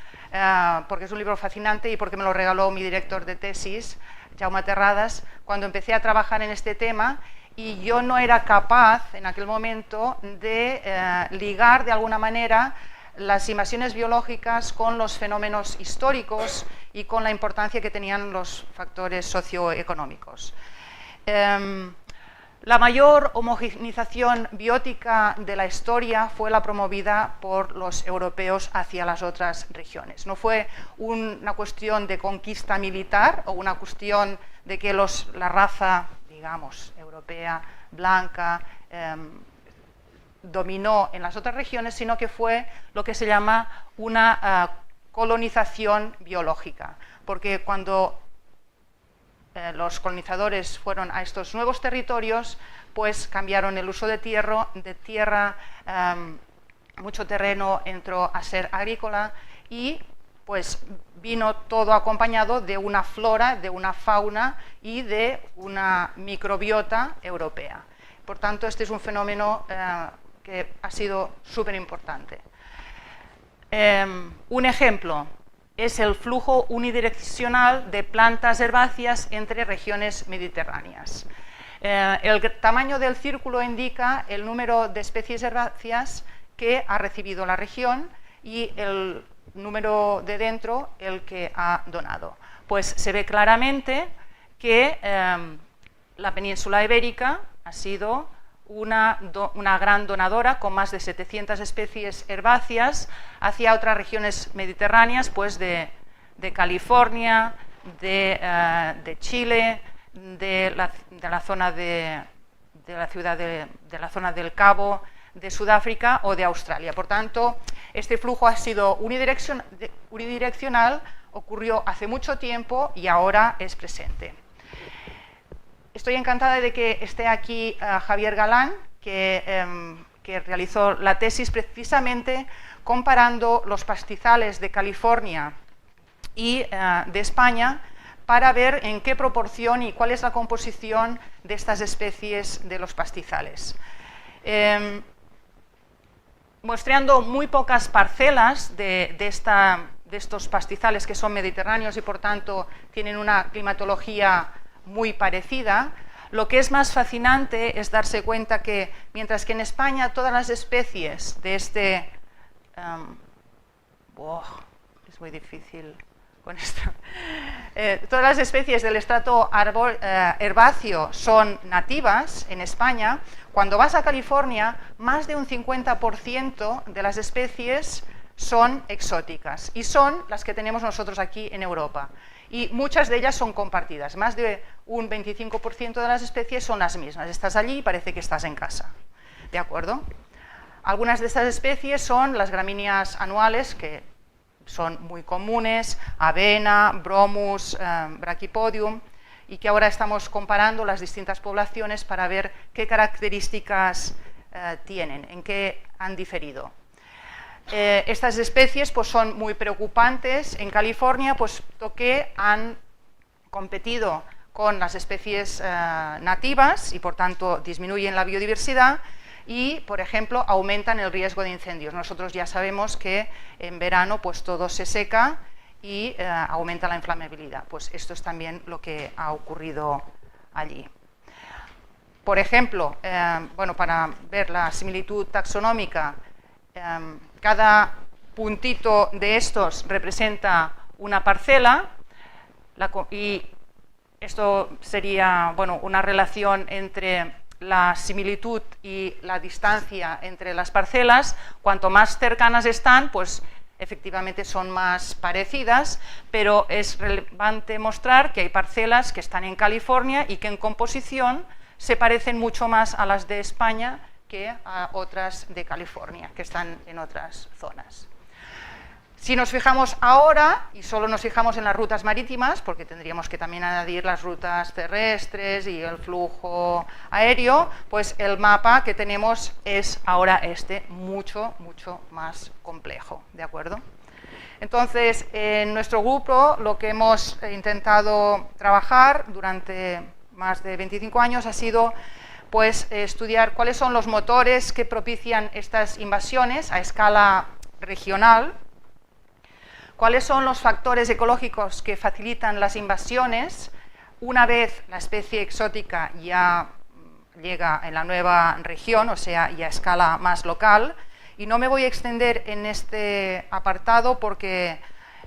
porque es un libro fascinante y porque me lo regaló mi director de tesis, Jaume Terradas, cuando empecé a trabajar en este tema, y yo no era capaz en aquel momento de ligar de alguna manera las invasiones biológicas con los fenómenos históricos y con la importancia que tenían los factores socioeconómicos. La mayor homogeneización biótica de la historia fue la promovida por los europeos hacia las otras regiones. No fue una cuestión de conquista militar o una cuestión de que la raza, digamos, europea, blanca, dominó en las otras regiones, sino que fue lo que se llama una colonización biológica. Porque cuando los colonizadores fueron a estos nuevos territorios, pues cambiaron el uso de tierra, mucho terreno entró a ser agrícola y pues vino todo acompañado de una flora, de una fauna y de una microbiota europea. Por tanto, este es un fenómeno que ha sido súper importante. Un ejemplo es el flujo unidireccional de plantas herbáceas entre regiones mediterráneas. El tamaño del círculo indica el número de especies herbáceas que ha recibido la región y el número de dentro el que ha donado. Pues se ve claramente que la península ibérica ha sido una gran donadora con más de 700 especies herbáceas hacia otras regiones mediterráneas, pues de California, de Chile, de la zona de la zona del Cabo, de Sudáfrica o de Australia. Por tanto, este flujo ha sido unidireccional, ocurrió hace mucho tiempo y ahora es presente. Estoy encantada de que esté aquí Javier Galán, que realizó la tesis precisamente comparando los pastizales de California y de España para ver en qué proporción y cuál es la composición de estas especies de los pastizales. Mostrando muy pocas parcelas de estos pastizales que son mediterráneos y por tanto tienen una climatología muy parecida, lo que es más fascinante es darse cuenta que mientras que en España todas las especies de es muy difícil con esto, todas las especies del estrato herbáceo son nativas en España, cuando vas a California más de un 50% de las especies son exóticas y son las que tenemos nosotros aquí en Europa. Y muchas de ellas son compartidas, más de un 25% de las especies son las mismas. Estás allí y parece que estás en casa, ¿de acuerdo? Algunas de estas especies son las gramíneas anuales, que son muy comunes, avena, bromus, brachypodium, y que ahora estamos comparando las distintas poblaciones para ver qué características tienen, en qué han diferido. Estas especies pues, son muy preocupantes en California, puesto que han competido con las especies nativas y por tanto disminuyen la biodiversidad y, por ejemplo, aumentan el riesgo de incendios. Nosotros ya sabemos que en verano pues, todo se seca y aumenta la inflamabilidad. Pues esto es también lo que ha ocurrido allí. Por ejemplo, bueno, para ver la similitud taxonómica, cada puntito de estos representa una parcela y esto sería bueno, una relación entre la similitud y la distancia entre las parcelas. Cuanto más cercanas están, pues efectivamente son más parecidas, pero es relevante mostrar que hay parcelas que están en California y que en composición se parecen mucho más a las de España que a otras de California, que están en otras zonas. Si nos fijamos ahora, y solo nos fijamos en las rutas marítimas, porque tendríamos que también añadir las rutas terrestres y el flujo aéreo, pues el mapa que tenemos es ahora mucho más complejo, ¿de acuerdo? Entonces, en nuestro grupo lo que hemos intentado trabajar durante más de 25 años ha sido pues, estudiar cuáles son los motores que propician estas invasiones a escala regional, cuáles son los factores ecológicos que facilitan las invasiones una vez la especie exótica ya llega en la nueva región, o sea, y a escala más local. Y no me voy a extender en este apartado porque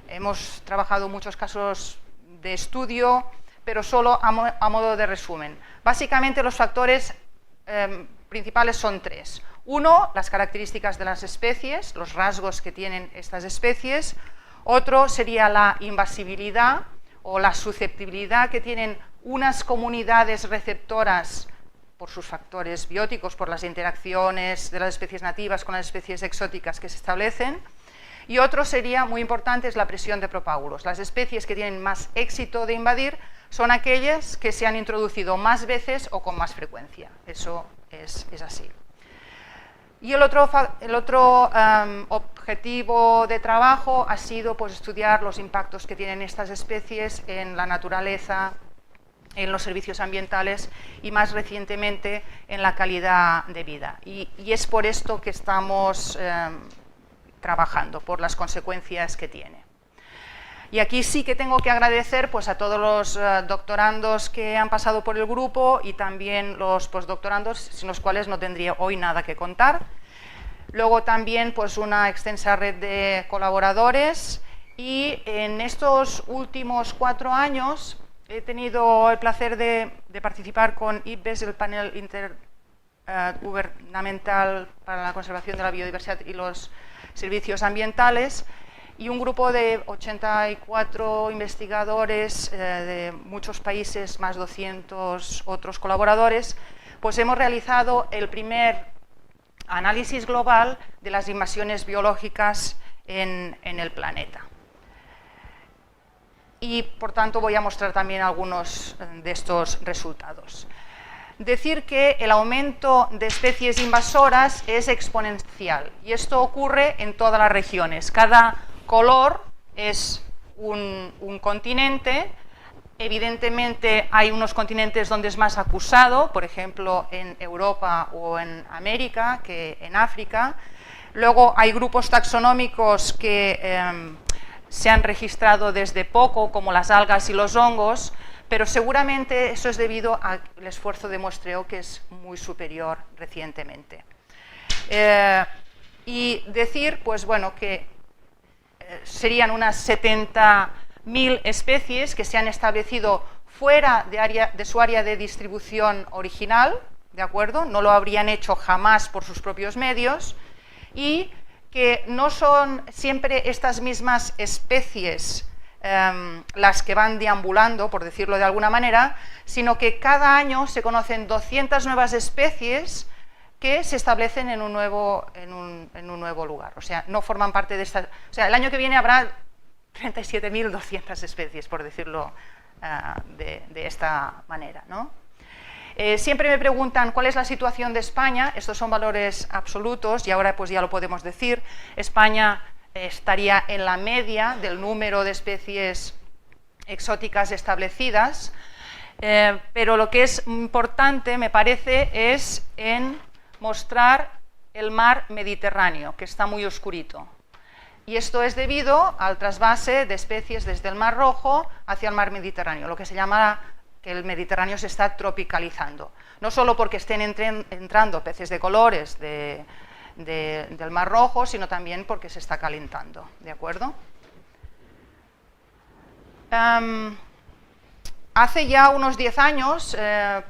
hemos trabajado muchos casos de estudio, pero solo a modo de resumen. Básicamente los factores principales son tres. Uno, las características de las especies, los rasgos que tienen estas especies. Otro sería la invasibilidad o la susceptibilidad que tienen unas comunidades receptoras por sus factores bióticos, por las interacciones de las especies nativas con las especies exóticas que se establecen. Y otro sería, muy importante, es la presión de propágulos. Las especies que tienen más éxito de invadir son aquellas que se han introducido más veces o con más frecuencia. Eso es así. Y el otro objetivo de trabajo ha sido pues, estudiar los impactos que tienen estas especies en la naturaleza, en los servicios ambientales y más recientemente en la calidad de vida. Y es por esto que estamos trabajando, por las consecuencias que tiene. Y aquí sí que tengo que agradecer pues, a todos los doctorandos que han pasado por el grupo y también los postdoctorandos, sin los cuales no tendría hoy nada que contar. Luego también pues, una extensa red de colaboradores y en estos últimos 4 años he tenido el placer de participar con IPBES, el panel intergubernamental para la conservación de la biodiversidad y los servicios ambientales, y un grupo de 84 investigadores de muchos países, más 200 otros colaboradores, pues hemos realizado el primer análisis global de las invasiones biológicas en el planeta. Y, por tanto, voy a mostrar también algunos de estos resultados. Decir que el aumento de especies invasoras es exponencial, y esto ocurre en todas las regiones. Cada color es un continente. Evidentemente hay unos continentes donde es más acusado, por ejemplo en Europa o en América que en África. Luego hay grupos taxonómicos que se han registrado desde poco, como las algas y los hongos, pero seguramente eso es debido al esfuerzo de muestreo que es muy superior recientemente. Y decir, pues bueno, que serían unas 70.000 especies que se han establecido fuera de su área de distribución original, ¿de acuerdo? No lo habrían hecho jamás por sus propios medios, y que no son siempre estas mismas especies las que van deambulando, por decirlo de alguna manera, sino que cada año se conocen 200 nuevas especies que se establecen en un nuevo lugar. O sea, no forman parte de esta... O sea, el año que viene habrá 37.200 especies, por decirlo de esta manera, ¿no? Siempre me preguntan cuál es la situación de España. Estos son valores absolutos y ahora pues ya lo podemos decir. España estaría en la media del número de especies exóticas establecidas, pero lo que es importante, me parece, es en mostrar el mar Mediterráneo, que está muy oscurito. Y esto es debido al trasvase de especies desde el Mar Rojo hacia el mar Mediterráneo, lo que se llama que el Mediterráneo se está tropicalizando. No solo porque estén entrando peces de colores del Mar Rojo, sino también porque se está calentando, ¿de acuerdo? Hace ya unos 10 años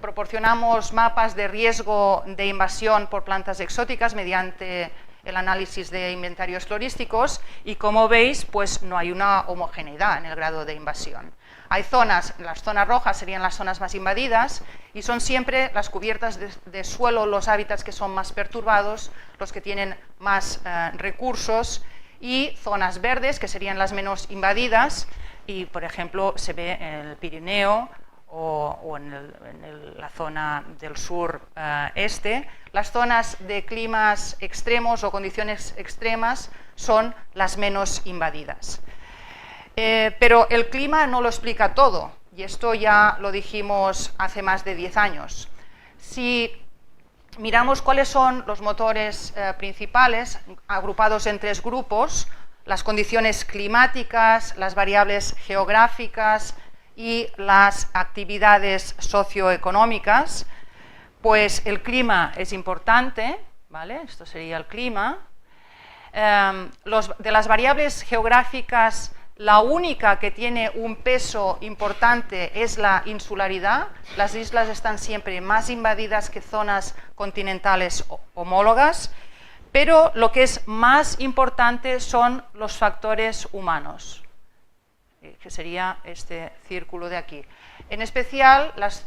proporcionamos mapas de riesgo de invasión por plantas exóticas mediante el análisis de inventarios florísticos y, como veis, pues no hay una homogeneidad en el grado de invasión. Hay zonas, las zonas rojas serían las zonas más invadidas y son siempre las cubiertas de suelo, los hábitats que son más perturbados, los que tienen más recursos, y zonas verdes, que serían las menos invadidas, y por ejemplo se ve en el Pirineo o en la zona del sur este. Las zonas de climas extremos o condiciones extremas son las menos invadidas. Pero el clima no lo explica todo, y esto ya lo dijimos hace más de 10 años. Si miramos cuáles son los motores principales, agrupados en 3 grupos: las condiciones climáticas, las variables geográficas y las actividades socioeconómicas, Pues el clima es importante, ¿vale? Esto sería el clima. De las variables geográficas, la única que tiene un peso importante es la insularidad. Las islas están siempre más invadidas que zonas continentales homólogas, pero lo que es más importante son los factores humanos, que sería este círculo de aquí. En especial, las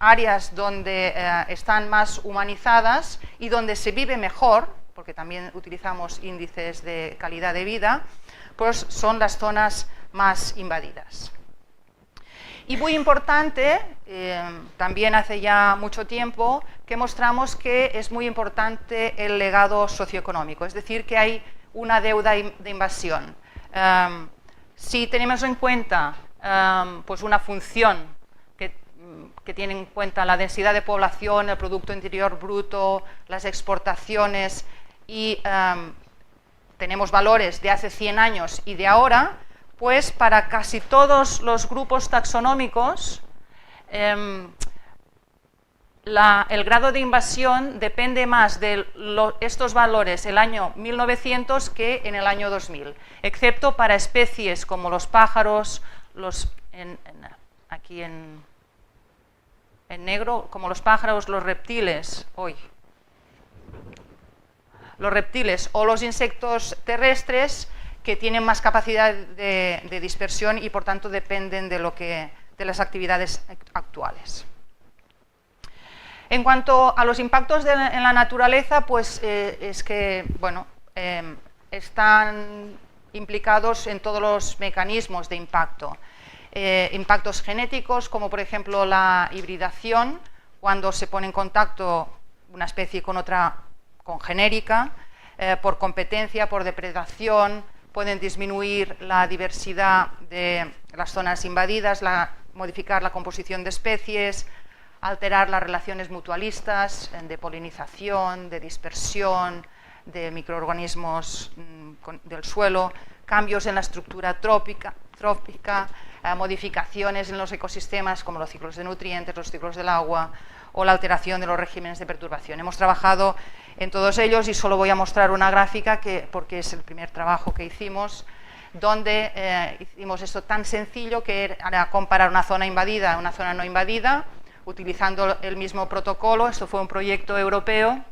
áreas donde están más humanizadas y donde se vive mejor, porque también utilizamos índices de calidad de vida, pues son las zonas más invadidas. Y muy importante, también hace ya mucho tiempo, que mostramos que es muy importante el legado socioeconómico, es decir, que hay una deuda de invasión. Si tenemos en cuenta pues una función que tiene en cuenta la densidad de población, el Producto Interior Bruto, las exportaciones, y tenemos valores de hace 100 años y de ahora, pues para casi todos los grupos taxonómicos el grado de invasión depende más de estos valores el año 1900 que en el año 2000, excepto para especies como los pájaros, aquí en negro, como los pájaros, los reptiles, los reptiles o los insectos terrestres, que tienen más capacidad de dispersión y por tanto dependen de las actividades actuales. En cuanto a los impactos en la naturaleza, pues es que están implicados en todos los mecanismos de impacto. Impactos genéticos, como por ejemplo la hibridación, cuando se pone en contacto una especie con otra congenérica, por competencia, por depredación, pueden disminuir la diversidad de las zonas invadidas, modificar la composición de especies, alterar las relaciones mutualistas de polinización, de dispersión, de microorganismos del suelo, cambios en la estructura trópica, modificaciones en los ecosistemas como los ciclos de nutrientes, los ciclos del agua o la alteración de los regímenes de perturbación. Hemos trabajado en todos ellos y solo voy a mostrar una gráfica porque es el primer trabajo que hicimos, donde hicimos esto tan sencillo que era comparar una zona invadida a una zona no invadida, utilizando el mismo protocolo. Esto fue un proyecto europeo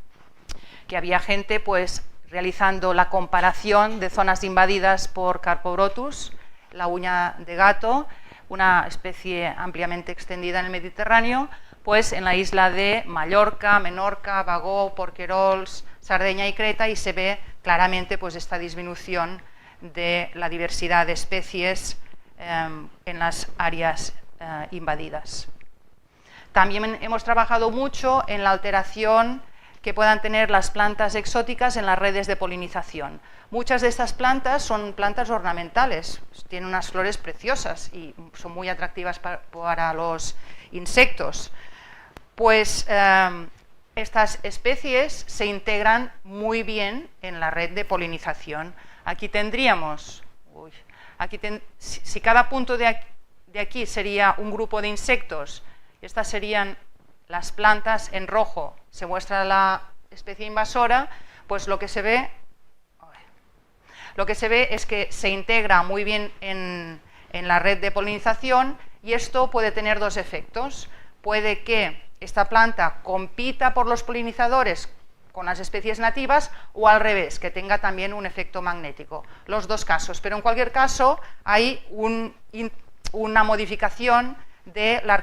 que había gente pues realizando la comparación de zonas invadidas por Carpobrotus, la uña de gato, una especie ampliamente extendida en el Mediterráneo, pues en la isla de Mallorca, Menorca, Bagó, Porquerols, Sardeña y Creta, y se ve claramente pues esta disminución de la diversidad de especies en las áreas invadidas. También hemos trabajado mucho en la alteración que puedan tener las plantas exóticas en las redes de polinización. Muchas de estas plantas son plantas ornamentales, tienen unas flores preciosas y son muy atractivas para los insectos. Pues estas especies se integran muy bien en la red de polinización. Aquí tendríamos, si cada punto de aquí sería un grupo de insectos, estas serían las plantas en rojo, se muestra la especie invasora, pues lo que se ve es que se integra muy bien en la red de polinización, y esto puede tener dos efectos. Puede que esta planta compita por los polinizadores con las especies nativas, o al revés, que tenga también un efecto magnético. Los dos casos, pero en cualquier caso hay una modificación de la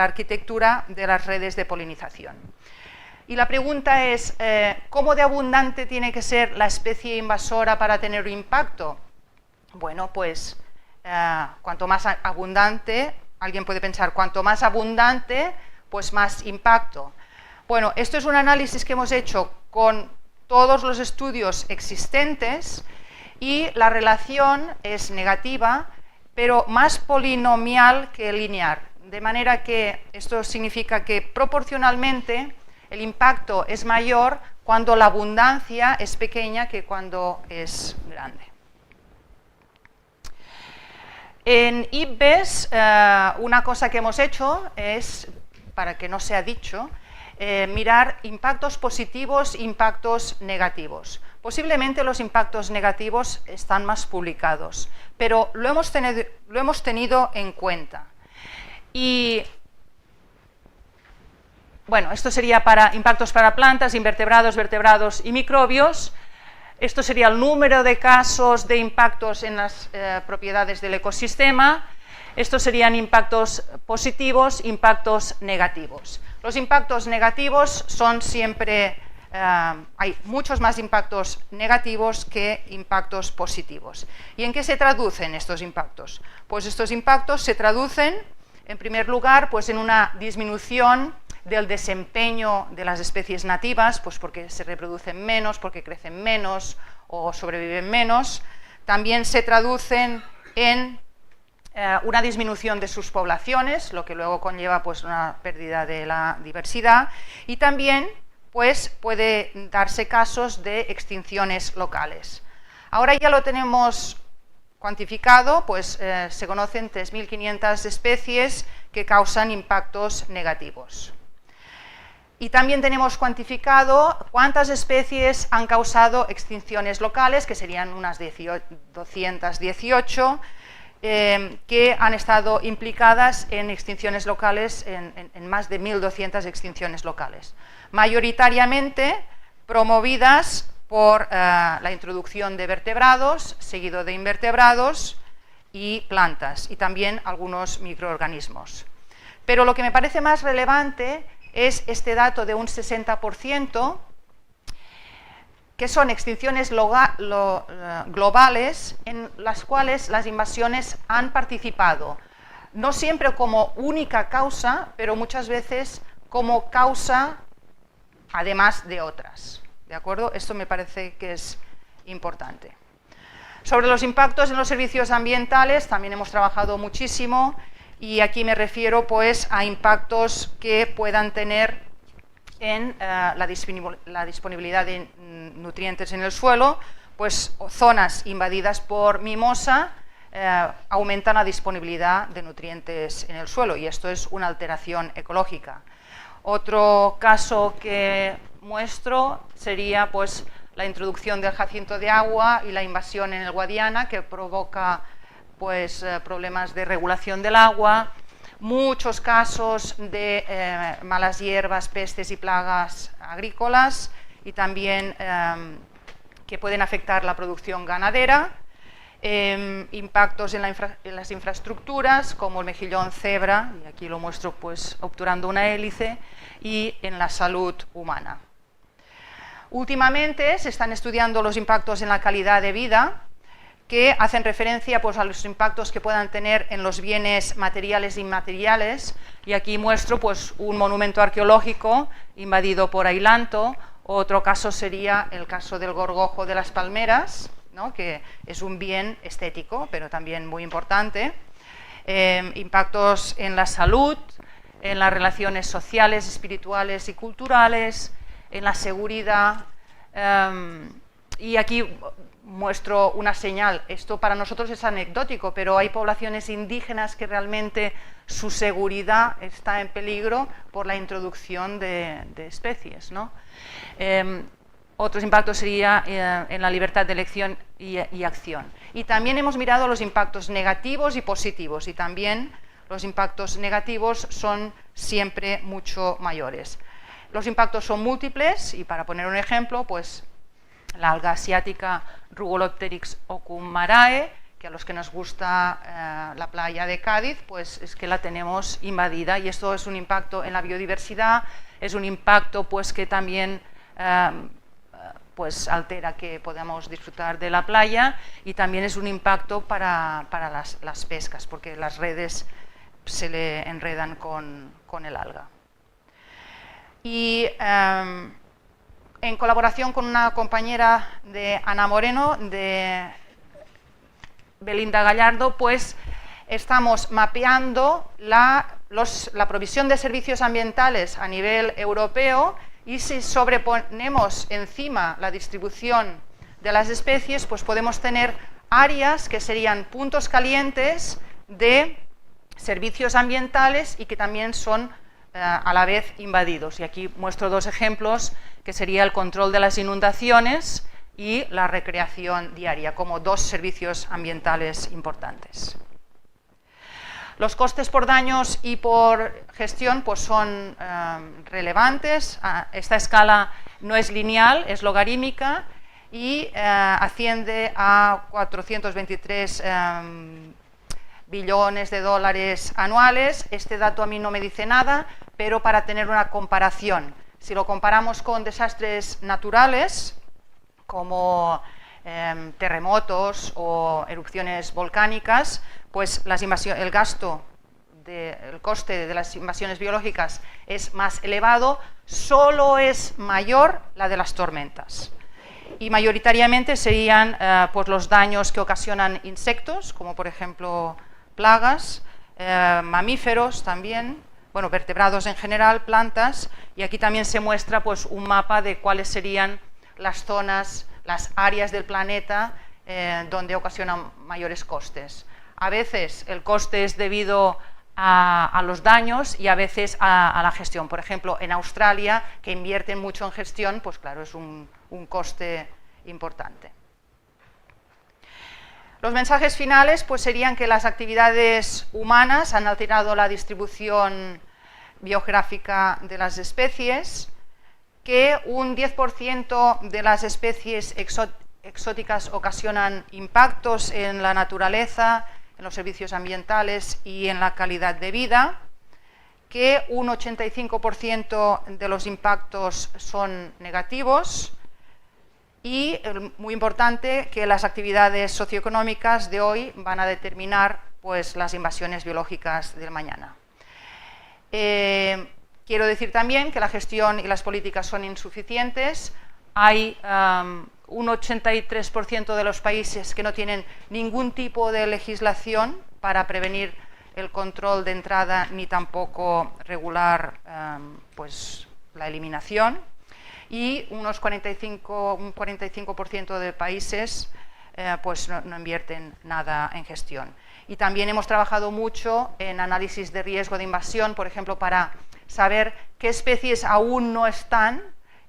arquitectura de las redes de polinización. Y la pregunta es, ¿cómo de abundante tiene que ser la especie invasora para tener un impacto? Bueno, pues cuanto más abundante, alguien puede pensar, cuanto más abundante, pues más impacto. Bueno, esto es un análisis que hemos hecho con todos los estudios existentes y la relación es negativa, pero más polinomial que lineal. De manera que esto significa que proporcionalmente el impacto es mayor cuando la abundancia es pequeña que cuando es grande. En IPBES, una cosa que hemos hecho es, para que no sea dicho, mirar impactos positivos e impactos negativos. Posiblemente los impactos negativos están más publicados, pero lo hemos tenido en cuenta. Y bueno, esto sería para impactos para plantas, invertebrados, vertebrados y microbios. Esto sería el número de casos de impactos en las propiedades del ecosistema. Estos serían impactos positivos, impactos negativos. Los impactos negativos son siempre, hay muchos más impactos negativos que impactos positivos. ¿Y en qué se traducen estos impactos? Pues estos impactos se traducen, en primer lugar, pues en una disminución del desempeño de las especies nativas, pues porque se reproducen menos, porque crecen menos o sobreviven menos. También se traducen en una disminución de sus poblaciones, lo que luego conlleva pues una pérdida de la diversidad, y también pues puede darse casos de extinciones locales. Ahora ya lo tenemos cuantificado, pues se conocen 3.500 especies que causan impactos negativos. Y también tenemos cuantificado cuántas especies han causado extinciones locales, que serían unas 218, que han estado implicadas en extinciones locales, en más de 1.200 extinciones locales, mayoritariamente promovidas por la introducción de vertebrados, seguido de invertebrados y plantas, y también algunos microorganismos. Pero lo que me parece más relevante es este dato de un 60%, que son extinciones globales en las cuales las invasiones han participado, no siempre como única causa, pero muchas veces como causa además de otras. ¿De acuerdo? Esto me parece que es importante. Sobre los impactos en los servicios ambientales también hemos trabajado muchísimo, y aquí me refiero pues a impactos que puedan tener en la disponibilidad de nutrientes en el suelo, pues zonas invadidas por mimosa aumentan la disponibilidad de nutrientes en el suelo, y esto es una alteración ecológica. Otro caso que muestro sería pues la introducción del jacinto de agua y la invasión en el Guadiana, que provoca pues problemas de regulación del agua, muchos casos de malas hierbas, pestes y plagas agrícolas, y también que pueden afectar la producción ganadera, impactos en las infraestructuras como el mejillón cebra, y aquí lo muestro pues obturando una hélice, y en la salud humana. Últimamente se están estudiando los impactos en la calidad de vida, que hacen referencia pues a los impactos que puedan tener en los bienes materiales e inmateriales, y aquí muestro pues un monumento arqueológico invadido por ailanto. Otro caso sería el caso del gorgojo de las palmeras, ¿no?, que es un bien estético, pero también muy importante. Impactos en la salud, en las relaciones sociales, espirituales y culturales, en la seguridad, y aquí muestro una señal. Esto para nosotros es anecdótico, pero hay poblaciones indígenas que realmente su seguridad está en peligro por la introducción de especies, ¿no? Otros impactos sería en la libertad de elección y acción. Y también hemos mirado los impactos negativos y positivos, y también los impactos negativos son siempre mucho mayores. Los impactos son múltiples, y para poner un ejemplo, pues la alga asiática Rugolopteryx okumarae, que a los que nos gusta la playa de Cádiz, pues es que la tenemos invadida, y esto es un impacto en la biodiversidad, es un impacto pues que también pues altera que podamos disfrutar de la playa, y también es un impacto para las pescas, porque las redes se le enredan con el alga. Y en colaboración con una compañera de Ana Moreno, de Belinda Gallardo, pues estamos mapeando la provisión de servicios ambientales a nivel europeo, y si sobreponemos encima la distribución de las especies, pues podemos tener áreas que serían puntos calientes de servicios ambientales y que también son a la vez invadidos. Y aquí muestro dos ejemplos, que sería el control de las inundaciones y la recreación diaria, como dos servicios ambientales importantes. Los costes por daños y por gestión pues son relevantes. Esta escala no es lineal, es logarítmica y asciende a 423 billones de dólares anuales. Este dato a mí no me dice nada, pero para tener una comparación, si lo comparamos con desastres naturales, como terremotos o erupciones volcánicas, pues el coste de las invasiones biológicas es más elevado, solo es mayor la de las tormentas. Y mayoritariamente serían pues los daños que ocasionan insectos, como por ejemplo plagas, mamíferos también, bueno, vertebrados en general, plantas, y aquí también se muestra pues un mapa de cuáles serían las zonas, las áreas del planeta donde ocasionan mayores costes. A veces el coste es debido a los daños y a veces a la gestión. Por ejemplo, en Australia, que invierten mucho en gestión, pues claro, es un coste importante. Los mensajes finales pues serían que las actividades humanas han alterado la distribución biográfica de las especies, que un 10% de las especies exóticas ocasionan impactos en la naturaleza, en los servicios ambientales y en la calidad de vida, que un 85% de los impactos son negativos y, muy importante, que las actividades socioeconómicas de hoy van a determinar pues, las invasiones biológicas del mañana. Quiero decir también que la gestión y las políticas son insuficientes. Hay un 83% de los países que no tienen ningún tipo de legislación para prevenir el control de entrada ni tampoco regular pues, la eliminación. Y un 45% de países pues no invierten nada en gestión. Y también hemos trabajado mucho en análisis de riesgo de invasión, por ejemplo, para saber qué especies aún no están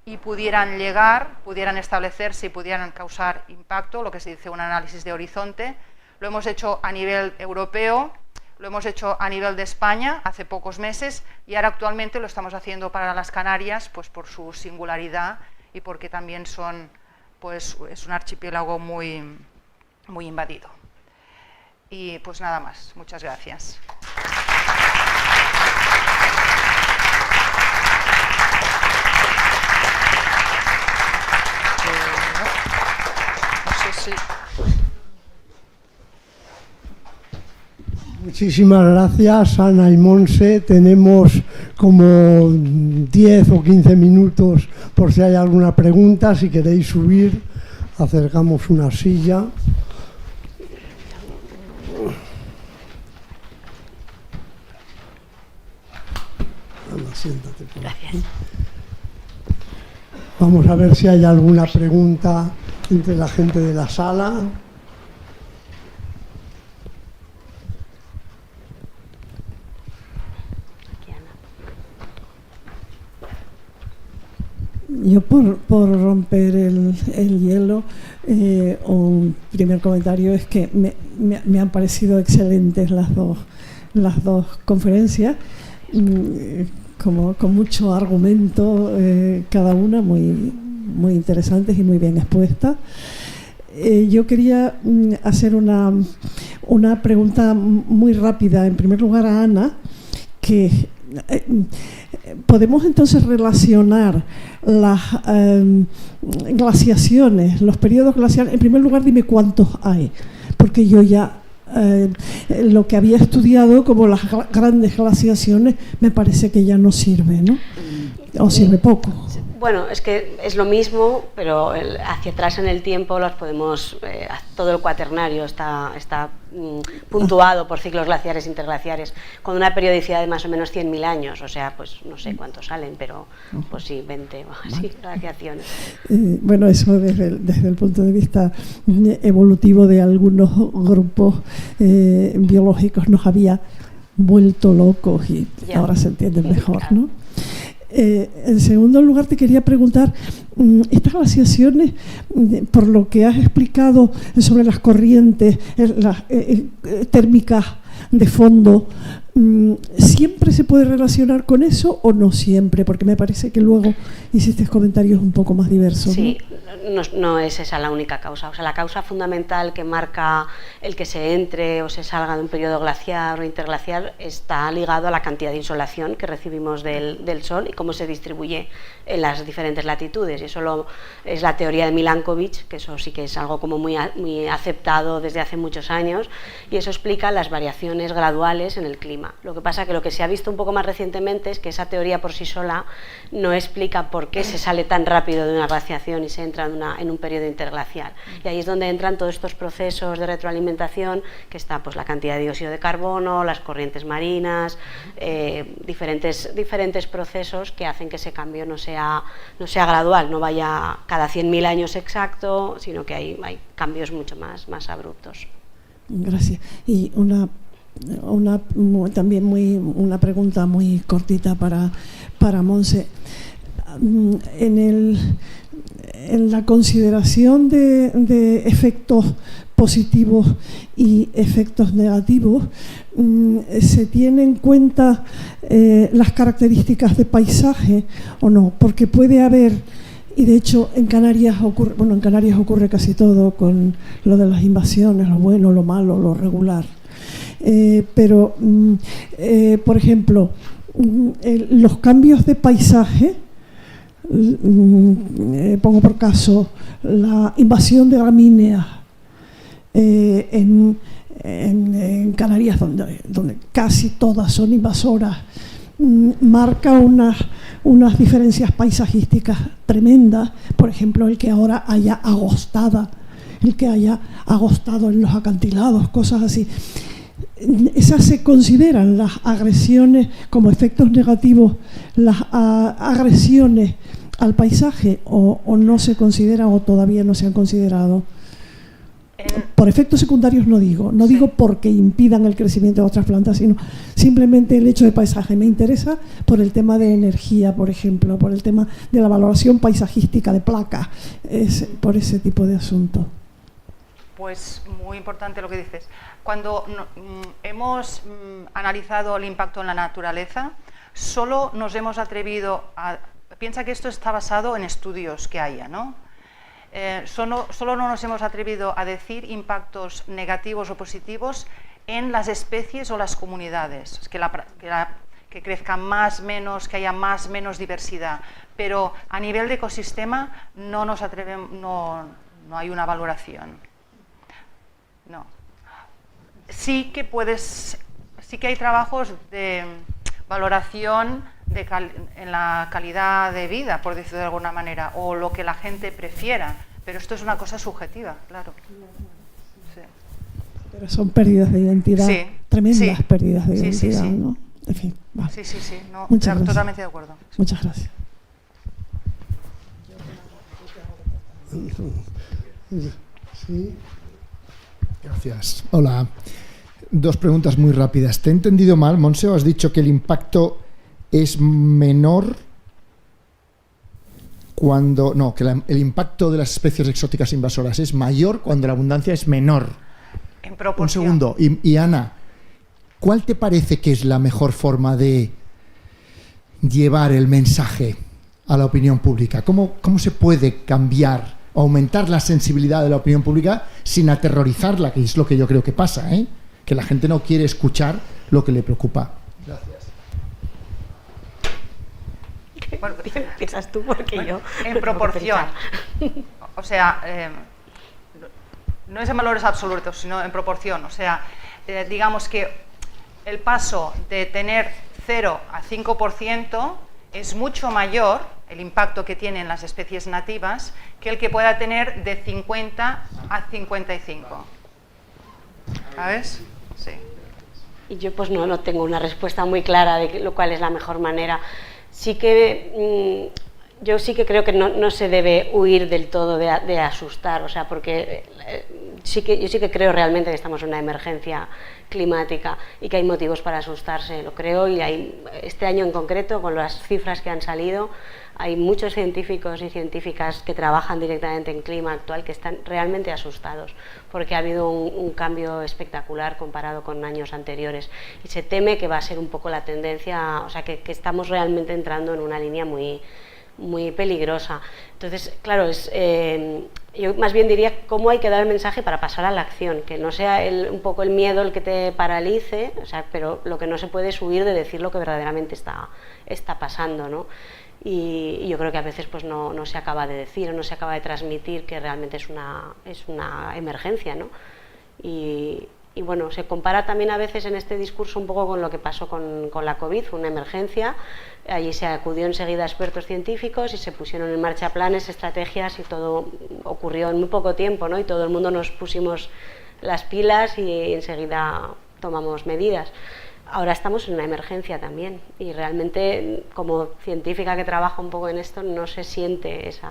y pudieran llegar, pudieran establecerse y pudieran causar impacto, lo que se dice un análisis de horizonte. Lo hemos hecho a nivel europeo, lo hemos hecho a nivel de España hace pocos meses y ahora actualmente lo estamos haciendo para las Canarias, pues por su singularidad y porque también son, pues, es un archipiélago muy, muy invadido. Y pues nada más, muchas gracias. Muchísimas gracias, Ana y Monse. Tenemos como 10 o 15 minutos por si hay alguna pregunta. Si queréis subir, acercamos una silla. Anda, siéntate por aquí. Vamos a ver si hay alguna pregunta entre la gente de la sala. Yo por romper el hielo, un primer comentario es que me han parecido excelentes las dos conferencias, con mucho argumento, cada una muy interesantes y muy bien expuestas. Yo quería hacer una pregunta muy rápida, en primer lugar a Ana, que ¿podemos entonces relacionar las glaciaciones, los periodos glaciales? En primer lugar, dime cuántos hay, porque yo ya lo que había estudiado como las grandes glaciaciones me parece que ya no sirve, ¿no? O sirve poco. Bueno, es que es lo mismo, pero hacia atrás en el tiempo los podemos, todo el cuaternario está puntuado por ciclos glaciares e interglaciares, con una periodicidad de más o menos 100.000 años, o sea, pues no sé cuántos salen, pero pues sí, 20 o así, glaciaciones. Bueno, eso desde el punto de vista evolutivo de algunos grupos biológicos nos había vuelto locos y ahora se entienden mejor, ¿no? En segundo lugar, te quería preguntar, estas glaciaciones, por lo que has explicado sobre las corrientes las térmicas de fondo, ¿siempre se puede relacionar con eso o no siempre? Porque me parece que luego hiciste comentarios un poco más diversos. Sí, no es esa la única causa. O sea, la causa fundamental que marca el que se entre o se salga de un periodo glaciar o interglaciar está ligado a la cantidad de insolación que recibimos del Sol y cómo se distribuye en las diferentes latitudes. Y eso es la teoría de Milankovitch, que eso sí que es algo como muy aceptado desde hace muchos años, y eso explica las variaciones graduales en el clima. Lo que pasa que lo que se ha visto un poco más recientemente es que esa teoría por sí sola no explica por qué se sale tan rápido de una glaciación y se entra en un periodo interglacial. Y ahí es donde entran todos estos procesos de retroalimentación, que está pues la cantidad de dióxido de carbono, las corrientes marinas, diferentes procesos que hacen que ese cambio no sea gradual, no vaya cada 100.000 años exacto, sino que hay cambios mucho más abruptos. Gracias. Y una pregunta muy cortita para Montse. En la consideración de efectos positivos y efectos negativos, ¿se tiene en cuenta las características de paisaje o no? Porque puede haber, y de hecho en Canarias ocurre casi todo con lo de las invasiones, lo bueno, lo malo, lo regular. Pero, por ejemplo, los cambios de paisaje, pongo por caso la invasión de gramíneas en Canarias, donde casi todas son invasoras, marca unas diferencias paisajísticas tremendas. Por ejemplo, el que ahora haya agostado en los acantilados, cosas así. ¿Esas se consideran las agresiones como efectos negativos, las agresiones al paisaje, o no se consideran o todavía no se han considerado? Por efectos secundarios no digo porque impidan el crecimiento de otras plantas, sino simplemente el hecho de paisaje. Me interesa por el tema de energía, por ejemplo, por el tema de la valoración paisajística de placas, por ese tipo de asuntos. Pues muy importante lo que dices. Cuando hemos analizado el impacto en la naturaleza, solo nos hemos atrevido a... Piensa que esto está basado en estudios que haya, ¿no? Solo no nos hemos atrevido a decir impactos negativos o positivos en las especies o las comunidades, que crezcan más, menos, que haya más, menos diversidad. Pero a nivel de ecosistema no nos atrevemos, no hay una valoración. No. Sí que hay trabajos de valoración en la calidad de vida, por decirlo de alguna manera, o lo que la gente prefiera, pero esto es una cosa subjetiva, claro. Sí. Pero son pérdidas de identidad, sí, tremendas pérdidas de identidad, sí. ¿no? En fin, vale. Sí, no, totalmente de acuerdo. Muchas gracias. Sí. Gracias. Hola. Dos preguntas muy rápidas. ¿Te he entendido mal, Montse, o has dicho que el impacto es menor cuando... No, que el impacto de las especies exóticas invasoras es mayor cuando la abundancia es menor? En proporción. Un segundo. Y Ana, ¿cuál te parece que es la mejor forma de llevar el mensaje a la opinión pública? ¿Cómo se puede cambiar, aumentar la sensibilidad de la opinión pública sin aterrorizarla, que es lo que yo creo que pasa, ¿eh? Que la gente no quiere escuchar lo que le preocupa? Gracias. Bueno, piensas tú, porque yo... En proporción. O sea, no es en valores absolutos, sino en proporción. O sea, digamos que el paso de tener 0 a 5% es mucho mayor, el impacto que tienen las especies nativas, que el que pueda tener de 50 a 55. ¿Sabes? Sí. Y yo pues no tengo una respuesta muy clara de lo cual es la mejor manera. Sí que yo sí que creo que no se debe huir del todo de asustar, o sea, porque yo sí que creo realmente que estamos en una emergencia climática y que hay motivos para asustarse, lo creo, y este año en concreto, con las cifras que han salido, hay muchos científicos y científicas que trabajan directamente en clima actual que están realmente asustados porque ha habido un cambio espectacular comparado con años anteriores y se teme que va a ser un poco la tendencia, o sea, que estamos realmente entrando en una línea muy peligrosa. Entonces, claro, yo más bien diría cómo hay que dar el mensaje para pasar a la acción, que no sea un poco el miedo el que te paralice, o sea, pero lo que no se puede es huir de decir lo que verdaderamente está pasando, ¿no? Y yo creo que a veces pues no se acaba de decir o no se acaba de transmitir que realmente es una emergencia, ¿no? Y bueno, se compara también a veces en este discurso un poco con lo que pasó con la COVID, fue una emergencia, allí se acudió enseguida a expertos científicos y se pusieron en marcha planes, estrategias y todo ocurrió en muy poco tiempo, ¿no? Y todo el mundo nos pusimos las pilas y enseguida tomamos medidas. Ahora estamos en una emergencia también y realmente como científica que trabaja un poco en esto no se siente esa...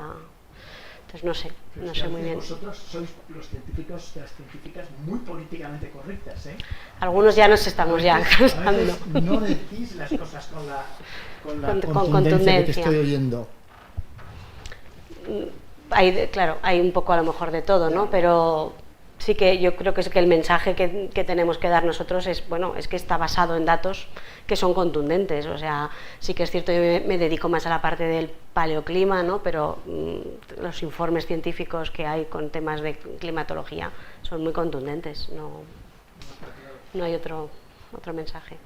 Entonces no sé muy bien. Vosotros sois los científicos y las científicas muy políticamente correctas, ¿eh? Algunos ya nos estamos ya cansando. No decís las cosas con la contundencia que te estoy oyendo. Claro, hay un poco a lo mejor de todo, ¿no? Pero sí que yo creo que es que el mensaje que tenemos que dar nosotros es que está basado en datos que son contundentes. O sea, sí que es cierto, yo me dedico más a la parte del paleoclima, ¿no? Pero los informes científicos que hay con temas de climatología son muy contundentes. No hay otro mensaje.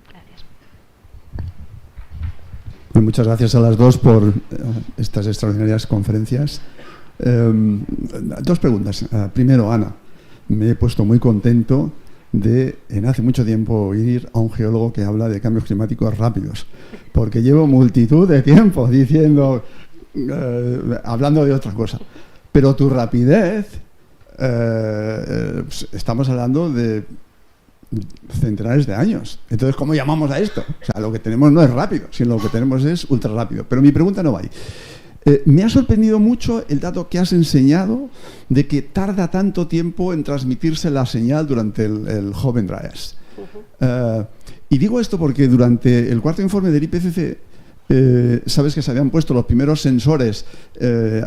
Gracias. Bueno, muchas gracias a las dos por estas extraordinarias conferencias. Dos preguntas. Primero, Ana, me he puesto muy contento de, en hace mucho tiempo, oír a un geólogo que habla de cambios climáticos rápidos, porque llevo multitud de tiempo diciendo, hablando de otra cosa. Pero tu rapidez, estamos hablando de centenares de años. Entonces, ¿cómo llamamos a esto? O sea, lo que tenemos no es rápido, sino lo que tenemos es ultra rápido. Pero mi pregunta no va ahí. Me ha sorprendido mucho el dato que has enseñado de que tarda tanto tiempo en transmitirse la señal durante el joven Dryas. Y digo esto porque durante el cuarto informe del IPCC sabes que se habían puesto los primeros sensores